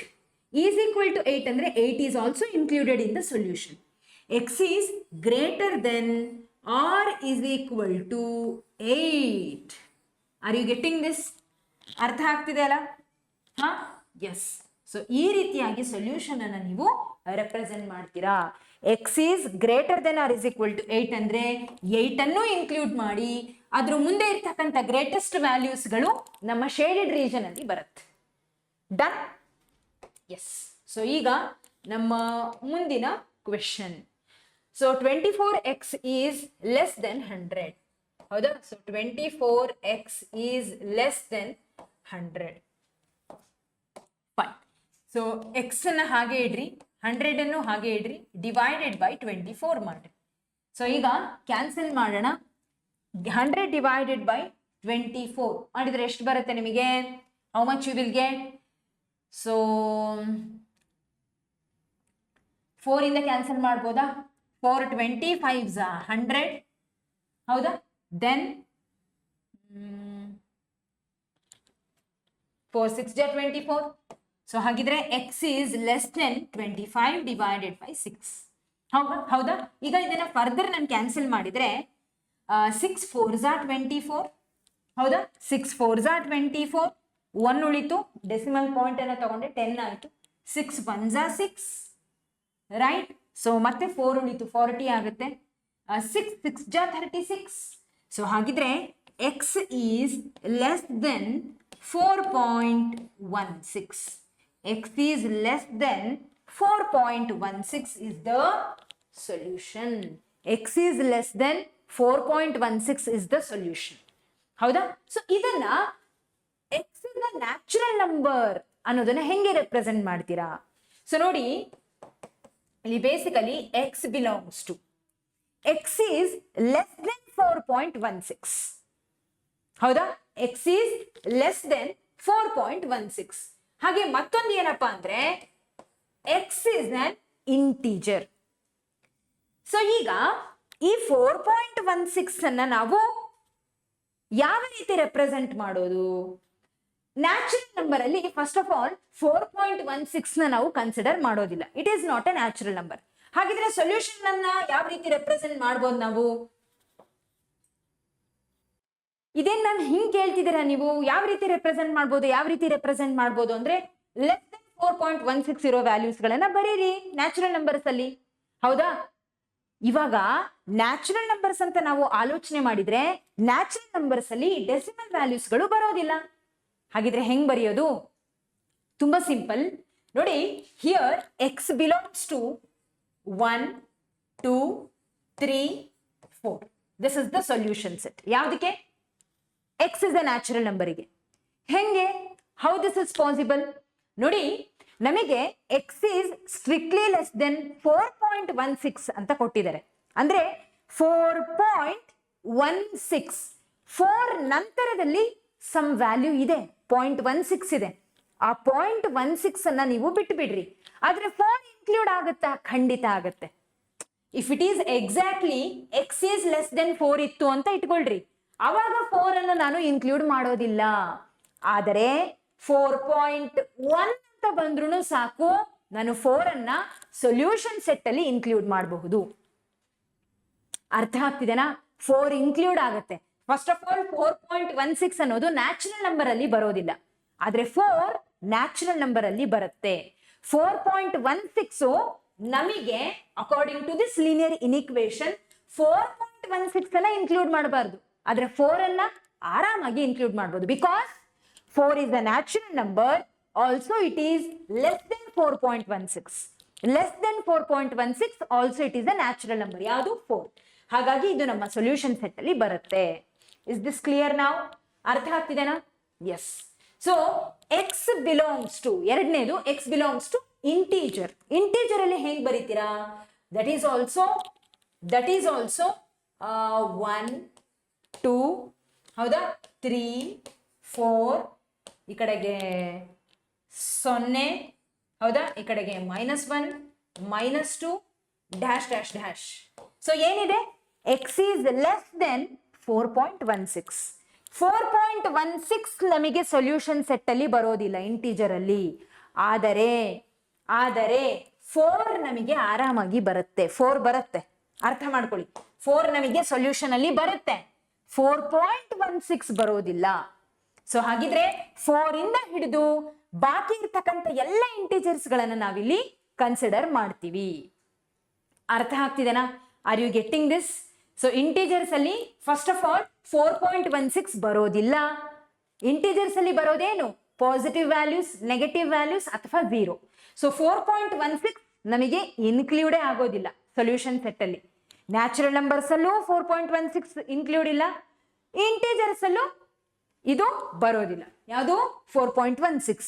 Is equal to 8 ಅಂದ್ರೆ 8 is also included in the solution. x is greater than or is equal to 8. Are you getting this? ಅರ್ಥ ಆಗ್ತಿದೆ ಅಲ್ಲ? S. So ಈ ರೀತಿಯಾಗಿ solution ಅನ್ನ ನೀವು represent ಮಾಡ್ತೀರಾ. x is greater than or is equal to 8 ಅಂದ್ರೆ 8 ಅನ್ನು ಇನ್ಕ್ಲೂಡ್ ಮಾಡಿ ಅದ್ರ ಮುಂದೆ ಇರ್ತಕ್ಕಂಥ ಗ್ರೇಟೆಸ್ಟ್ ವ್ಯಾಲ್ಯೂಸ್ಗಳು ನಮ್ಮ ಶೇಡೆಡ್ ರೀಜನ್ ಅಲ್ಲಿ ಬರುತ್ತೆ. ಡನ್? ಎಸ್. ಸೊ ಈಗ ನಮ್ಮ ಮುಂದಿನ question. So 24x is less then 100. ಹೌದಾ? So 24x is less then 100. Fine. So X ಅನ್ನ ಹಾಗೆ ಇಡ್ರಿ, 100 ಅನ್ನು ಹಾಗೆ ಇಡ್ರಿ, ಡಿವೈಡೆಡ್ ಬೈ 24 ಮಾಡ್ರಿ. ಸೊ ಈಗ ಕ್ಯಾನ್ಸಲ್ ಮಾಡೋಣ. 100 divided by 24 ಮಾಡಿದ್ರೆ ಎಷ್ಟು ಬರುತ್ತೆ ನಿಮಗೆ? How much you will get? So 4 ಇಂದ ಕ್ಯಾನ್ಸಲ್ ಮಾಡ್ಬೋದಾ? 4 25s 100. ಹೌದಾ? ದೆನ್ 4 6 24. ಸೊ ಹಾಗಿದ್ರೆ x is less than 25 divided by 6. ಹೌದಾ? ಈಗ ಇದನ್ನ ಫರ್ದರ್ ನಾನು ಕ್ಯಾನ್ಸಲ್ ಮಾಡಿದ್ರೆ 6 4s 24. ಹೌದಾ? 6 4s 24. 1 ಉಳಿತು, ಡೆಸಿಮಲ್ ಪಾಯಿಂಟ್ ಅನ್ನ ತಗೊಂಡೆ 10 ಆಯ್ತು. 6 1s 6. ರೈಟ್? ಸೊ ಮತ್ತೆ 4 ಉಳಿತು, 40 ಆಗುತ್ತೆ. 6 6 36. ಸೊ ಹಾಗಿದ್ರೆ x is less than 4.16. x is less than 4.16 is the solution. x is less than 4.16 is the solution. ಹೌದಾ? ಸೊ ಇದನ್ನ x is a natural number ಅನ್ನೋದನ್ನ ಹೆಂಗೆ ರೆಪ್ರೆಸೆಂಟ್ ಮಾಡ್ತೀರಾ? ಸೊ ನೋಡಿ, ಇಲ್ಲಿ basically x belongs to, x is less than 4.16. ಹೌದಾ? X is less than 4.16. ಹಾಗೆ ಮತ್ತೊಂದು ಏನಪ್ಪಾ ಅಂದ್ರೆ X is an integer. So ಈಗ ಈ 4.16 ಅನ್ನ ನಾವು ಯಾವ ರೀತಿ ರೆಪ್ರೆಸೆಂಟ್ ಮಾಡೋದು? ನ್ಯಾಚುರಲ್ ನಂಬರ್ ಅಲ್ಲಿ ಫಸ್ಟ್ ಆಫ್ ಆಲ್ 4.16 ನ ನಾವು ಕನ್ಸಿಡರ್ ಮಾಡೋದಿಲ್ಲ. It is not A natural number. ಹಾಗಿದ್ರೆ ಸೊಲ್ಯೂಷನ್ ಅನ್ನ ಯಾವ ರೀತಿ ರೆಪ್ರೆಸೆಂಟ್ ಮಾಡ್ಬೋದು ನಾವು? ಇದೇನ್ ನಾನು ಹಿಂಗ್ ಕೇಳ್ತಿದ್ದೀರಾ ನೀವು? ಯಾವ ರೀತಿ ರೆಪ್ರೆಸೆಂಟ್ ಮಾಡ್ಬೋದು ಅಂದ್ರೆ ಲೆಸ್ ದೆನ್ 4.16 ಇರೋ ವ್ಯಾಲ್ಯೂಸ್ ಗಳನ್ನ ಬರೀರಿ ನ್ಯಾಚುರಲ್ ನಂಬರ್ಸ್ ಅಲ್ಲಿ. ಹೌದಾ? ಇವಾಗ ನ್ಯಾಚುರಲ್ ನಂಬರ್ಸ್ ಅಂತ ನಾವು ಆಲೋಚನೆ ಮಾಡಿದ್ರೆ ನ್ಯಾಚುರಲ್ ನಂಬರ್ಸ್ ಅಲ್ಲಿ ಡೆಸಿಮಲ್ ವ್ಯಾಲ್ಯೂಸ್ ಗಳು ಬರೋದಿಲ್ಲ. ಹಾಗಿದ್ರೆ ಹೆಂಗ್ ಬರೆಯೋದು? ತುಂಬಾ ಸಿಂಪಲ್ ನೋಡಿ. Here x belongs to 1 2 3 4. This is the solution set. ಯಾವ್ದಕ್ಕೆ? ಎಕ್ಸ್ ಇಸ್ ಅ ನ್ಯಾಚುರಲ್ ನಂಬರಿಗೆ. ಹೆಂಗೆ? How this is possible? ನೋಡಿ, ನಮಗೆ x is strictly less than 4.16 ಅಂತ ಕೊಟ್ಟಿದ್ದಾರೆ. ಅಂದ್ರೆ 4.16, 4 ನಂತರದಲ್ಲಿ ಸಮ್ ವ್ಯಾಲ್ಯೂ ಇದೆ, 0.16 ಇದೆ. ಆ 0.16 ಅನ್ನ ನೀವು ಬಿಟ್ಟು ಬಿಡ್ರಿ. ಆದ್ರೆ 4 ಇನ್ಕ್ಲೂಡ್ ಆಗುತ್ತಾ? ಖಂಡಿತ ಆಗುತ್ತೆ. If it is exactly X is less then 4 ಇತ್ತು ಅಂತ ಇಟ್ಕೊಳ್ರಿ, ಅವಾಗ 4 ಅನ್ನು ನಾನು ಇನ್ಕ್ಲೂಡ್ ಮಾಡೋದಿಲ್ಲ. ಆದರೆ 4.1 ಅಂತ ಬಂದ್ರೂ ಸಾಕು, ನಾನು 4 ಅನ್ನ ಸೊಲ್ಯೂಷನ್ ಸೆಟ್ ಅಲ್ಲಿ ಇನ್ಕ್ಲೂಡ್ ಮಾಡಬಹುದು. ಅರ್ಥ ಆಗ್ತಿದೆನಾ? 4 ಇನ್ಕ್ಲೂಡ್ ಆಗುತ್ತೆ. ಫಸ್ಟ್ ಆಫ್ ಆಲ್ 4.16 ಅನ್ನೋದು ನ್ಯಾಚುರಲ್ ನಂಬರ್ ಅಲ್ಲಿ ಬರೋದಿಲ್ಲ, ಆದ್ರೆ 4 ನ್ಯಾಚುರಲ್ ನಂಬರ್ ಅಲ್ಲಿ ಬರುತ್ತೆ. 4.16 ನಮಗೆ ಅಕಾರ್ಡಿಂಗ್ ಟು ದಿಸ್ ಲೀನಿಯರ್ ಇನ್ಇಕ್ವೇಶನ್ 4.16 ಅನ್ನ ಇನ್ಕ್ಲೂಡ್ ಮಾಡಬಾರ್ದು, ಆದ್ರೆ 4 ಅನ್ನ ಆರಾಮಾಗಿ ಇನ್ಕ್ಲೂಡ್ ಮಾಡಬಹುದು. Because 4 is a natural number, also it is less than 4.16. Less than 4.16 also it is a natural number. ಯಾವುದು? 4. ಹಾಗಾಗಿ ಇದು ನಮ್ಮ ಸೊಲ್ಯೂಷನ್ ಸೆಟ್ ಅಲ್ಲಿ ಬರುತ್ತೆ. ಇಸ್ ದಿಸ್ ಕ್ಲಿಯರ್ ನಾವು? ಅರ್ಥ ಆಗ್ತಿದೆನಾ? Yes. So x belongs to, ಎರಡನೇದು x belongs to integer. Integer ಅಲ್ಲಿ ಹೇಗೆ ಬರೀತೀರಾ? ದಟ್ ಈಸ್ ಆಲ್ಸೋ 1 2 ಹೌದಾ, 3 4, ಈ ಕಡೆಗೆ 0 ಹೌದಾ, ಈ ಕಡೆಗೆ -1 -2 ಡ್ಯಾಶ್ ಡ್ಯಾಶ್ ಡ್ಯಾಶ್. ಸೊ ಏನಿದೆ? X is less than 4.16. 4.16 ನಮಗೆ ಸೊಲ್ಯೂಷನ್ ಸೆಟ್ ಅಲ್ಲಿ ಬರೋದಿಲ್ಲ ಇಂಟೀಜರ್ ಅಲ್ಲಿ. ಆದರೆ 4 ನಮಗೆ ಆರಾಮಾಗಿ ಬರುತ್ತೆ. 4 ಬರುತ್ತೆ, ಅರ್ಥ ಮಾಡ್ಕೊಳ್ಳಿ. 4 ನಮಗೆ ಸೊಲ್ಯೂಷನ್ ಅಲ್ಲಿ ಬರುತ್ತೆ, 4.16 ಬರೋದಿಲ್ಲ. ಸೊ ಹಾಗಿದ್ರೆ 4 ಇಂದ ಹಿಡಿದು ಬಾಕಿ ಇರ್ತಕ್ಕಂಥ ಎಲ್ಲ ಇಂಟೀಜರ್ಸ್ ಗಳನ್ನ ನಾವಿಲ್ಲಿ ಕನ್ಸಿಡರ್ ಮಾಡ್ತೀವಿ. ಅರ್ಥ ಆಗ್ತಿದೆನಾ? Are you getting this? So integers ಅಲ್ಲಿ ಫಸ್ಟ್ ಆಫ್ ಆಲ್ 4.16 ಬರೋದಿಲ್ಲ. ಇಂಟೀಜರ್ಸ್ ಅಲ್ಲಿ ಬರೋದೇನು? ಪಾಸಿಟಿವ್ ವ್ಯಾಲ್ಯೂಸ್, ನೆಗೆಟಿವ್ ವ್ಯಾಲ್ಯೂಸ್ ಅಥವಾ 0. ಸೊ 4.16 ನಮಗೆ ಇನ್ಕ್ಲೂಡೇ ಆಗೋದಿಲ್ಲ ಸೊಲ್ಯೂಷನ್ ಸೆಟ್ ಅಲ್ಲಿ. ನ್ಯಾಚುರಲ್ ನಂಬರ್ಸ್ ಅಲ್ಲೂ 4.16 ಇನ್ಕ್ಲೂಡ್ ಇಲ್ಲ, ಇಂಟೀಜರ್ಸ್ ಅಲ್ಲೂ ಇದು ಬರೋದಿಲ್ಲ. ಯಾವುದು? 4.16.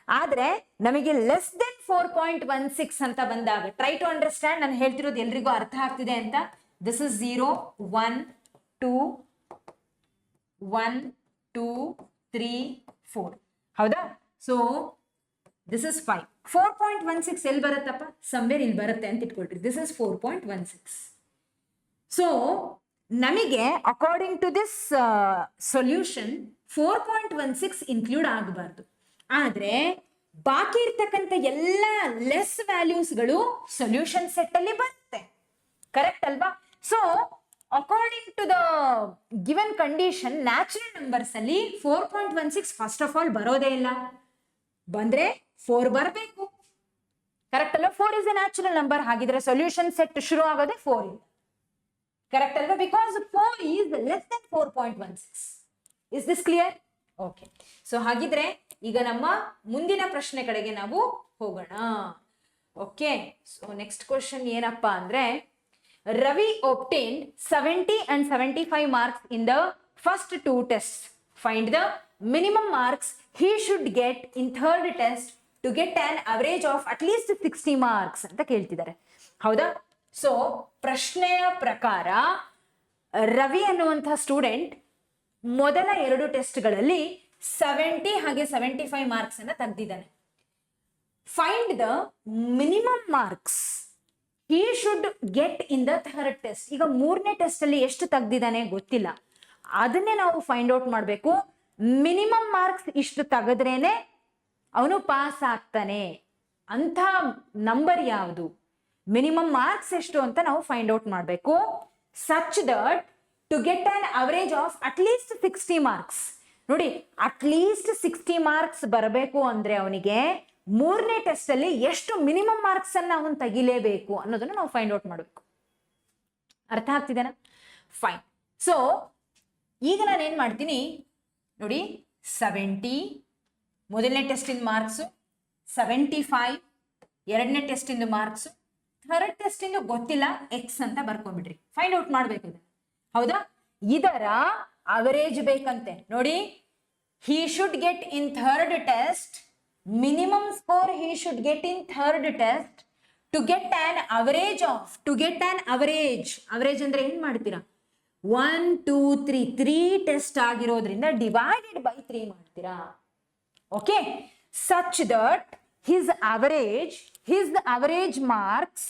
ಆದ್ರೆ ನಮಗೆ ಲೆಸ್ ದೆನ್ 4.16 ಅಂತ ಬಂದಾಗ ಟ್ರೈ ಟು ಅಂಡರ್ಸ್ಟ್ಯಾಂಡ್. ನಾನು ಹೇಳ್ತಿರೋದು ಎಲ್ರಿಗೂ ಅರ್ಥ ಆಗ್ತಿದೆ ಅಂತ. ದಿಸ್ ಇಸ್ 0 1 2 1 2 3 4 ಹೌದಾ? So this is 5. 4.16 ಎಲ್ಲಿ ಬರುತ್ತಪ್ಪ? ಸಮ್ವೇರ್ ಇಲ್ಲಿ ಬರುತ್ತೆ ಅಂತ ಇಟ್ಕೊಳ್ರಿ. This is 4.16. ಸೊ ನಮಗೆ according to this solution 4.16 include ಆಗಬಾರ್ದು. ಆದ್ರೆ ಬಾಕಿ ಇರ್ತಕ್ಕಂಥ ಎಲ್ಲ ಲೆಸ್ ವ್ಯಾಲ್ಯೂಸ್ಗಳು ಸೊಲ್ಯೂಷನ್ ಸೆಟ್ ಅಲ್ಲಿ ಬರುತ್ತೆ. ಕರೆಕ್ಟ್ ಅಲ್ವಾ? So according to the given condition natural numbers ಅಲ್ಲಿ 4.16 ಫಸ್ಟ್ ಆಫ್ ಆಲ್ ಬರೋದೇ ಇಲ್ಲ. ಬಂದ್ರೆ 4 ಬರಬೇಕು. ಕರೆಕ್ಟ್ ಅಲ್ವಾ? 4 ಇಸ್ ಎ ನ್ಯಾಚುರಲ್ ನಂಬರ್. ಹಾಗಿದ್ರೆ ಸೊಲ್ಯೂಷನ್ ಸೆಟ್ ಶುರು ಆಗೋದೇ 4 ಇಂದ. ಕರೆಕ್ಟ್ ಅಲ್ವಾ? Because 4 is less than 4.16. Is this clear? Okay. So ಹಾಗಿದ್ರೆ ಈಗ ನಮ್ಮ ಮುಂದಿನ ಪ್ರಶ್ನೆ ಕಡೆಗೆ ನಾವು ಹೋಗೋಣ. ಓಕೆ. ಸೊ ನೆಕ್ಸ್ಟ್ ಕ್ವಶನ್ ಏನಪ್ಪಾ ಅಂದ್ರೆ, Ravi obtained 70 and 75 marks in the first 2 tests. Find the minimum marks he should get in third test to get an average of at least 60 marks ಅಂತ ಕೇಳ್ತಿದ್ದಾರೆ. ಹೌದಾ? ಸೊ ಪ್ರಶ್ನೆಯ ಪ್ರಕಾರ ರವಿ ಅನ್ನುವಂತಹ ಸ್ಟೂಡೆಂಟ್ ಮೊದಲ 2 ಟೆಸ್ಟ್ಗಳಲ್ಲಿ 70 ಹಾಗೆ 75 ಮಾರ್ಕ್ಸ್ ಅನ್ನ ತೆಗೆದಿದ್ದಾನೆ. Find the minimum marks he should get in the third test. ಈಗ 3ನೇ ಟೆಸ್ಟ್ ಅಲ್ಲಿ ಎಷ್ಟು ತೆಗೆದಿದ್ದಾನೆ ಗೊತ್ತಿಲ್ಲ, ಅದನ್ನೇ ನಾವು ಫೈಂಡ್ ಔಟ್ ಮಾಡಬೇಕು. ಮಿನಿಮಮ್ ಮಾರ್ಕ್ಸ್ ಇಷ್ಟು ತೆಗೆದ್ರೇನೆ ಅವನು ಪಾಸ್ ಆಗ್ತಾನೆ ಅಂತ ನಂಬರ್ ಯಾವುದು, ಮಿನಿಮಮ್ ಮಾರ್ಕ್ಸ್ ಎಷ್ಟು ಅಂತ ನಾವು ಫೈಂಡ್ ಔಟ್ ಮಾಡಬೇಕು. Such that to get an average of at least 60 marks. ನೋಡಿ, ಅಟ್ಲೀಸ್ಟ್ 60 ಮಾರ್ಕ್ಸ್ ಬರಬೇಕು ಅಂದ್ರೆ ಅವನಿಗೆ 3ನೇ ಟೆಸ್ಟ್ ಅಲ್ಲಿ ಎಷ್ಟು ಮಿನಿಮಮ್ ಮಾರ್ಕ್ಸ್ ಅನ್ನ ಅವನು ತೆಗಿಲೇಬೇಕು ಅನ್ನೋದನ್ನ ನಾವು ಫೈಂಡ್ ಔಟ್ ಮಾಡಬೇಕು. ಅರ್ಥ ಆಗ್ತಿದೆನಾ? ಫೈನ್. ಸೊ ಈಗ ನಾನು ಏನ್ ಮಾಡ್ತೀನಿ ನೋಡಿ, 70 ಮೊದಲನೇ ಟೆಸ್ಟಿನ ಮಾರ್ಕ್ಸು, 75 2ನೇ ಟೆಸ್ಟಿಂದು ಮಾರ್ಕ್ಸು, 3rd ಟೆಸ್ಟಿಂದು ಗೊತ್ತಿಲ್ಲ, ಎಕ್ಸ್ ಅಂತ ಬರ್ಕೊಂಡ್ಬಿಡ್ರಿ. ಫೈಂಡ್ ಔಟ್ ಮಾಡ್ಬೇಕು ಇದನ್ನ, ಹೌದಾ? ಇದರ ಅವರೇಜ್ ಬೇಕಂತೆ. ನೋಡಿ, he should get in 3rd test, minimum score he should get in 3rd test to get an average of, to get an average ಅಂದ್ರೆ ಏನ್ ಮಾಡ್ತೀರಾ, 1 2 3 ಟೆಸ್ಟ್ ಆಗಿರೋದ್ರಿಂದ ಡಿವೈಡೆಡ್ ಬೈ 3 ಮಾಡ್ತೀರಾ. Okay, such that his average marks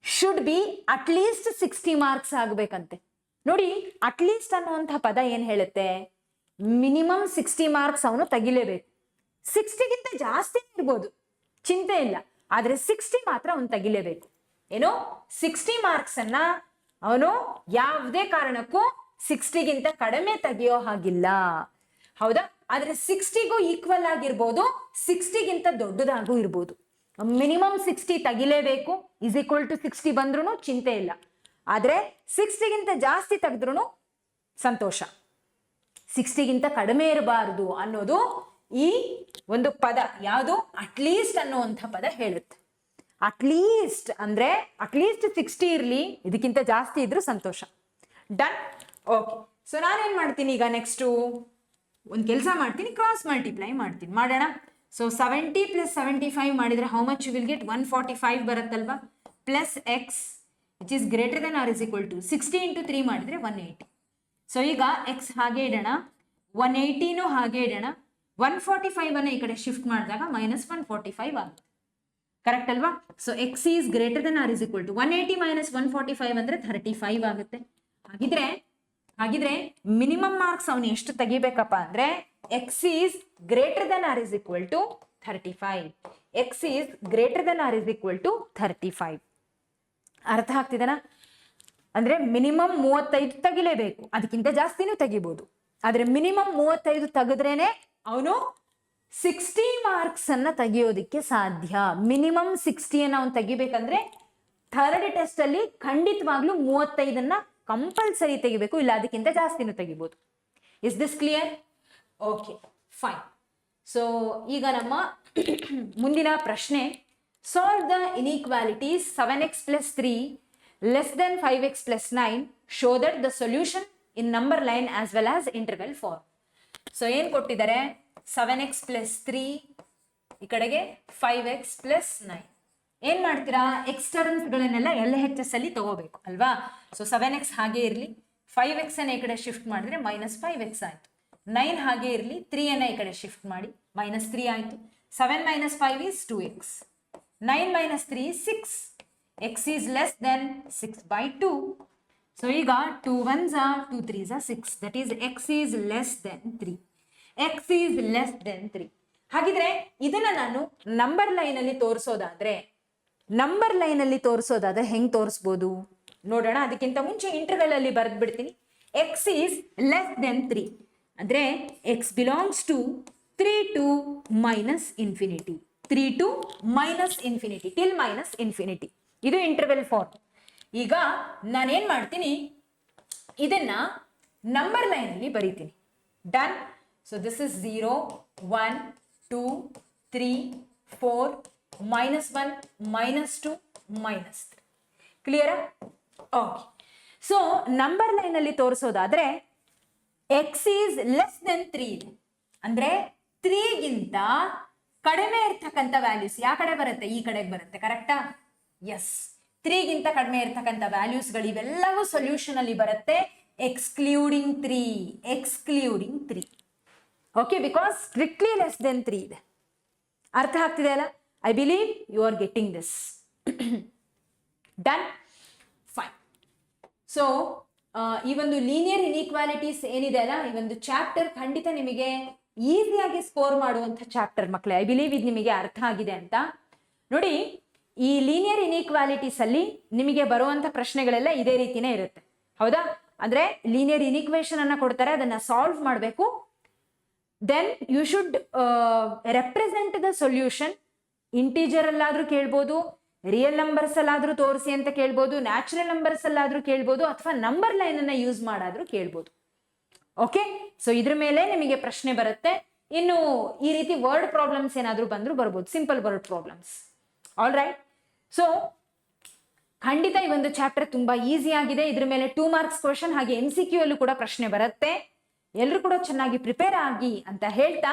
should be at least 60 marks ಆಗ್ಬೇಕಂತೆ. ನೋಡಿ, at least ಅನ್ನುವಂತಹ ಪದ ಏನ್ ಹೇಳುತ್ತೆ, ಮಿನಿಮಮ್ 60 ಮಾರ್ಕ್ಸ್ ಅವನು ತೆಗಿಲೇಬೇಕು. 60ಗಿಂತ ಜಾಸ್ತಿ ಇರ್ಬೋದು, ಚಿಂತೆ ಇಲ್ಲ, ಆದ್ರೆ 60 ಮಾತ್ರ ಅವನು ತೆಗಿಲೇಬೇಕು. ಏನೋ 60 ಮಾರ್ಕ್ಸ್ ಅನ್ನ ಅವನು ಯಾವುದೇ ಕಾರಣಕ್ಕೂ 60ಗಿಂತ ಕಡಿಮೆ ತೆಗಿಯೋ ಹಾಗಿಲ್ಲ, ಹೌದಾ? ಆದ್ರೆ 60ಗೂ ಈಕ್ವಲ್ ಆಗಿರ್ಬೋದು, 60ಗಿಂತ ದೊಡ್ಡದಾಗೂ ಇರ್ಬೋದು. ಮಿನಿಮಮ್ 60 ತೆಗಿಲೇಬೇಕು. ಇಸ್ ಈಕ್ವಲ್ ಟು 60 ಬಂದ್ರೂ ಚಿಂತೆ ಇಲ್ಲ, ಆದ್ರೆ 60ಗಿಂತ ಜಾಸ್ತಿ ತೆಗೆದ್ರೂ ಸಂತೋಷ. 60ಗಿಂತ ಕಡಿಮೆ ಇರಬಾರದು ಅನ್ನೋದು ಈ ಒಂದು ಪದ ಯಾವುದು, ಅಟ್ಲೀಸ್ಟ್ ಅನ್ನುವಂಥ ಪದ ಹೇಳುತ್ತೆ. ಅಟ್ಲೀಸ್ಟ್ ಅಂದ್ರೆ ಅಟ್ಲೀಸ್ಟ್ 60 ಇರ್ಲಿ, ಇದಕ್ಕಿಂತ ಜಾಸ್ತಿ ಇದ್ರೂ ಸಂತೋಷ. ಡನ್. ಓಕೆ, ಸೊ ನಾನೇನ್ ಮಾಡ್ತೀನಿ ಈಗ, ನೆಕ್ಸ್ಟ್ ಒಂದು ಕೆಲಸ ಮಾಡ್ತೀನಿ, ಕ್ರಾಸ್ ಮಲ್ಟಿಪ್ಲೈ ಮಾಡ್ತೀನಿ. ಮಾಡೋಣ. ಸೊ 70 + 75 ಮಾಡಿದ್ರೆ how much you will get, 145 ಬರುತ್ತಲ್ವಾ, plus x which is greater than or is equal to 60 × 3 ಮಾಡಿದ್ರೆ 180. ಸೊ ಈಗ ಎಕ್ಸ್ ಹಾಗೆ ಇಡೋಣ, 180ನೂ ಹಾಗೆ ಇಡೋಣ. 145 ಅನ್ನ ಈ ಕಡೆ ಶಿಫ್ಟ್ ಮಾಡಿದಾಗ -145 ಆಗುತ್ತೆ. ಕರೆಕ್ಟ್ ಅಲ್ವಾ? So x is greater than or is equal to 180 - 145 ಅಂದ್ರೆ 35 ಆಗುತ್ತೆ. ಹಾಗಿದ್ರೆ ಮಿನಿಮಮ್ ಮಾರ್ಕ್ಸ್ ಅವನು ಎಷ್ಟು ತೆಗಿಬೇಕಪ್ಪ ಅಂದ್ರೆ, x is greater than or is equal to 35. X is greater than or is equal to 35. ಅರ್ಥ ಆಗ್ತಿದೆನಾ? ಅಂದ್ರೆ ಮಿನಿಮಮ್ 35 ತೆಗಿಲೇಬೇಕು, ಅದಕ್ಕಿಂತ ಜಾಸ್ತಿನೂ ತೆಗಿಬಹುದು, ಆದ್ರೆ ಮಿನಿಮಮ್ 35 ತೆಗೆದ್ರೇನೆ ಅವನು 60 ಮಾರ್ಕ್ಸ್ ಅನ್ನ ತೆಗಿಯೋದಿಕ್ಕೆ ಸಾಧ್ಯ. ಮಿನಿಮಮ್ 60 ಅನ್ನ ಅವನು ತೆಗಿಬೇಕಂದ್ರೆ 3rd ಟೆಸ್ಟ್ ಅಲ್ಲಿ ಖಂಡಿತವಾಗ್ಲೂ 35 ಕಂಪಲ್ಸರಿ ತೆಗಿಬೇಕು, ಇಲ್ಲ ಅದಕ್ಕಿಂತ ಜಾಸ್ತಿನೂ ತೆಗಿಬಹುದು. Is this clear? Okay, fine. So ಈಗ ನಮ್ಮ ಮುಂದಿನ ಪ್ರಶ್ನೆ, solve the inequalities 7x + 3 less than 5x + 9, show that the solution in number line as well as interval form. So ಏನ್ ಕೊಟ್ಟಿದ್ದಾರೆ, 7x + 3 ಈ ಕಡೆಗೆ 5x + 9. ಏನ್ ಮಾಡ್ತೀರಾ, ಎಕ್ಸ್ಟರ್ನ್ಸ್ ಗಳನ್ನೆಲ್ಲ LHS ಅಲ್ಲಿ ತಗೋಬೇಕು ಅಲ್ವಾ? ಸೊ 7x ಹಾಗೆ ಇರಲಿ, 5x ಅನ್ನ ಈ ಕಡೆ ಶಿಫ್ಟ್ ಮಾಡಿದ್ರೆ -5x ಆಯ್ತು. 9 ಹಾಗೆ ಇರಲಿ, 3 ಅನ್ನ ಈ ಕಡೆ ಶಿಫ್ಟ್ ಮಾಡಿ -3 ಆಯ್ತು. 7 - 5 is 2x. 9 - 3 is 6. x is less than 6/2. So ಈಗ 2 1s are 2 3s are 6. That is x is less than 3. x is less than 3. ಹಾಗಿದ್ರೆ ಇದನ್ನ ನಾನು ನಂಬರ್ ಲೈನ್ ಅಲ್ಲಿ ತೋರಿಸೋದಾದ್ರೆ ಹೆಂಗ್ ತೋರಿಸ್ಬೋದು ನೋಡೋಣ. ಅದಕ್ಕಿಂತ ಮುಂಚೆ ಇಂಟರ್ವೆಲ್ ಅಲ್ಲಿ ಬರೆದು ಬಿಡ್ತೀನಿ. x is less than 3 ಅಂದ್ರೆ x belongs to 3 to -infinity. 3 to -infinity till -infinity. ಇದು ಇಂಟರ್ವೆಲ್ ಫಾರ್ಮ್. ಈಗ ನಾನೇನ್ ಮಾಡ್ತೀನಿ, ಇದನ್ನ ನಂಬರ್ ಲೈನ್ ಅಲ್ಲಿ ಬರೀತೀನಿ. ಡನ್. So this is 0 1 2 3 4 -1 -2 -3. ಕ್ಲಿಯರಾ? ಓಕೆ. ಸೊ ನಂಬರ್ ಲೈನ್ ಅಲ್ಲಿ ತೋರಿಸೋದಾದ್ರೆ x ಈಸ್ ಲೆಸ್ ದೆನ್ 3 ಇದೆ ಅಂದ್ರೆ 3ಗಿಂತ ಕಡಿಮೆ ಇರ್ತಕ್ಕಂಥ ವ್ಯಾಲ್ಯೂಸ್ ಯಾವ ಕಡೆ ಬರುತ್ತೆ, ಈ ಕಡೆಗೆ ಬರುತ್ತೆ. ಕರೆಕ್ಟಾ? ಎಸ್. 3ಗಿಂತ ಕಡಿಮೆ ಇರ್ತಕ್ಕಂಥ ವ್ಯಾಲ್ಯೂಸ್ಗಳು ಇವೆಲ್ಲವೂ ಸೊಲ್ಯೂಷನ್ ಅಲ್ಲಿ ಬರುತ್ತೆ. Excluding three. Okay, because strictly less than 3 ಇದೆ. ಅರ್ಥ ಆಗ್ತಿದೆ ಅಲ್ಲ? I believe you are getting this. Done, fine. So ಈ ಒಂದು ಲೀನಿಯರ್ ಇನ್ಇಕ್ವಾಲಿಟೀಸ್ ಏನಿದೆ ಅಲ್ಲ, ಈ ಒಂದು ಚಾಪ್ಟರ್ ಖಂಡಿತ ನಿಮಗೆ ಈಸಿಯಾಗಿ ಸ್ಕೋರ್ ಮಾಡುವಂಥ ಚಾಪ್ಟರ್ ಮಕ್ಕಳೇ. ಐ ಬಿಲೀವ್ ಇದು ನಿಮಗೆ ಅರ್ಥ ಆಗಿದೆ ಅಂತ. ನೋಡಿ, ಈ ಲೀನಿಯರ್ ಇನ್ಇಕ್ವಾಲಿಟೀಸ್ ಅಲ್ಲಿ ನಿಮಗೆ ಬರುವಂಥ ಪ್ರಶ್ನೆಗಳೆಲ್ಲ ಇದೇ ರೀತಿನೇ ಇರುತ್ತೆ, ಹೌದಾ? ಅಂದ್ರೆ ಲೀನಿಯರ್ ಇನ್ಇಕ್ವೇಶನ್ ಅನ್ನ ಕೊಡ್ತಾರೆ, ಅದನ್ನ ಸಾಲ್ವ್ ಮಾಡಬೇಕು. Then you should represent the solution. Integer ಅಲ್ಲಾದ್ರೂ ಕೇಳ್ಬೋದು, ರಿಯಲ್ ನಂಬರ್ಸ್ ಅಲ್ಲಾದ್ರೂ ತೋರಿಸಿ ಅಂತ ಕೇಳ್ಬೋದು, ನ್ಯಾಚುರಲ್ ನಂಬರ್ಸ್ ಅಲ್ಲಾದ್ರೂ ಕೇಳ್ಬೋದು, ಅಥವಾ ನಂಬರ್ ಲೈನ್ ಅನ್ನ ಯೂಸ್ ಮಾಡಾದ್ರೂ ಕೇಳ್ಬೋದು. ಓಕೆ, ಸೊ ಇದ್ರ ಮೇಲೆ ನಿಮಗೆ ಪ್ರಶ್ನೆ ಬರುತ್ತೆ. ಇನ್ನು ಈ ರೀತಿ ವರ್ಡ್ ಪ್ರಾಬ್ಲಮ್ಸ್ ಏನಾದ್ರೂ ಬಂದ್ರು ಬರ್ಬೋದು, simple word problems. All right. So ಖಂಡಿತ ಈ ಒಂದು ಚಾಪ್ಟರ್ ತುಂಬಾ ಈಸಿ ಆಗಿದೆ. ಇದ್ರ ಮೇಲೆ 2 ಮಾರ್ಕ್ಸ್ ಕ್ವಶನ್ ಹಾಗೆ MCQ ಅಲ್ಲೂ ಕೂಡ ಪ್ರಶ್ನೆ ಬರುತ್ತೆ. ಎಲ್ಲರೂ ಕೂಡ ಚೆನ್ನಾಗಿ ಪ್ರಿಪೇರ್ ಆಗಿ ಅಂತ ಹೇಳ್ತಾ,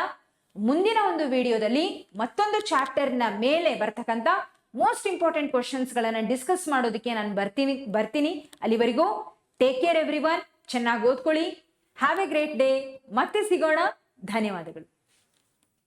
ಮುಂದಿನ ಒಂದು ವಿಡಿಯೋದಲ್ಲಿ ಮತ್ತೊಂದು ಚಾಪ್ಟರ್ ನ ಮೇಲೆ ಬರ್ತಕ್ಕಂಥ ಮೋಸ್ಟ್ ಇಂಪಾರ್ಟೆಂಟ್ ಕ್ವಶನ್ಸ್ ಗಳನ್ನ ಡಿಸ್ಕಸ್ ಮಾಡೋದಕ್ಕೆ ನಾನು ಬರ್ತೀನಿ. ಅಲ್ಲಿವರೆಗೂ ಟೇಕ್ ಕೇರ್ ಎವ್ರಿವನ್, ಚೆನ್ನಾಗಿ ಓದ್ಕೊಳ್ಳಿ. Have a great day. ಮತ್ತೆ ಸಿಗೋಣ. ಧನ್ಯವಾದಗಳು.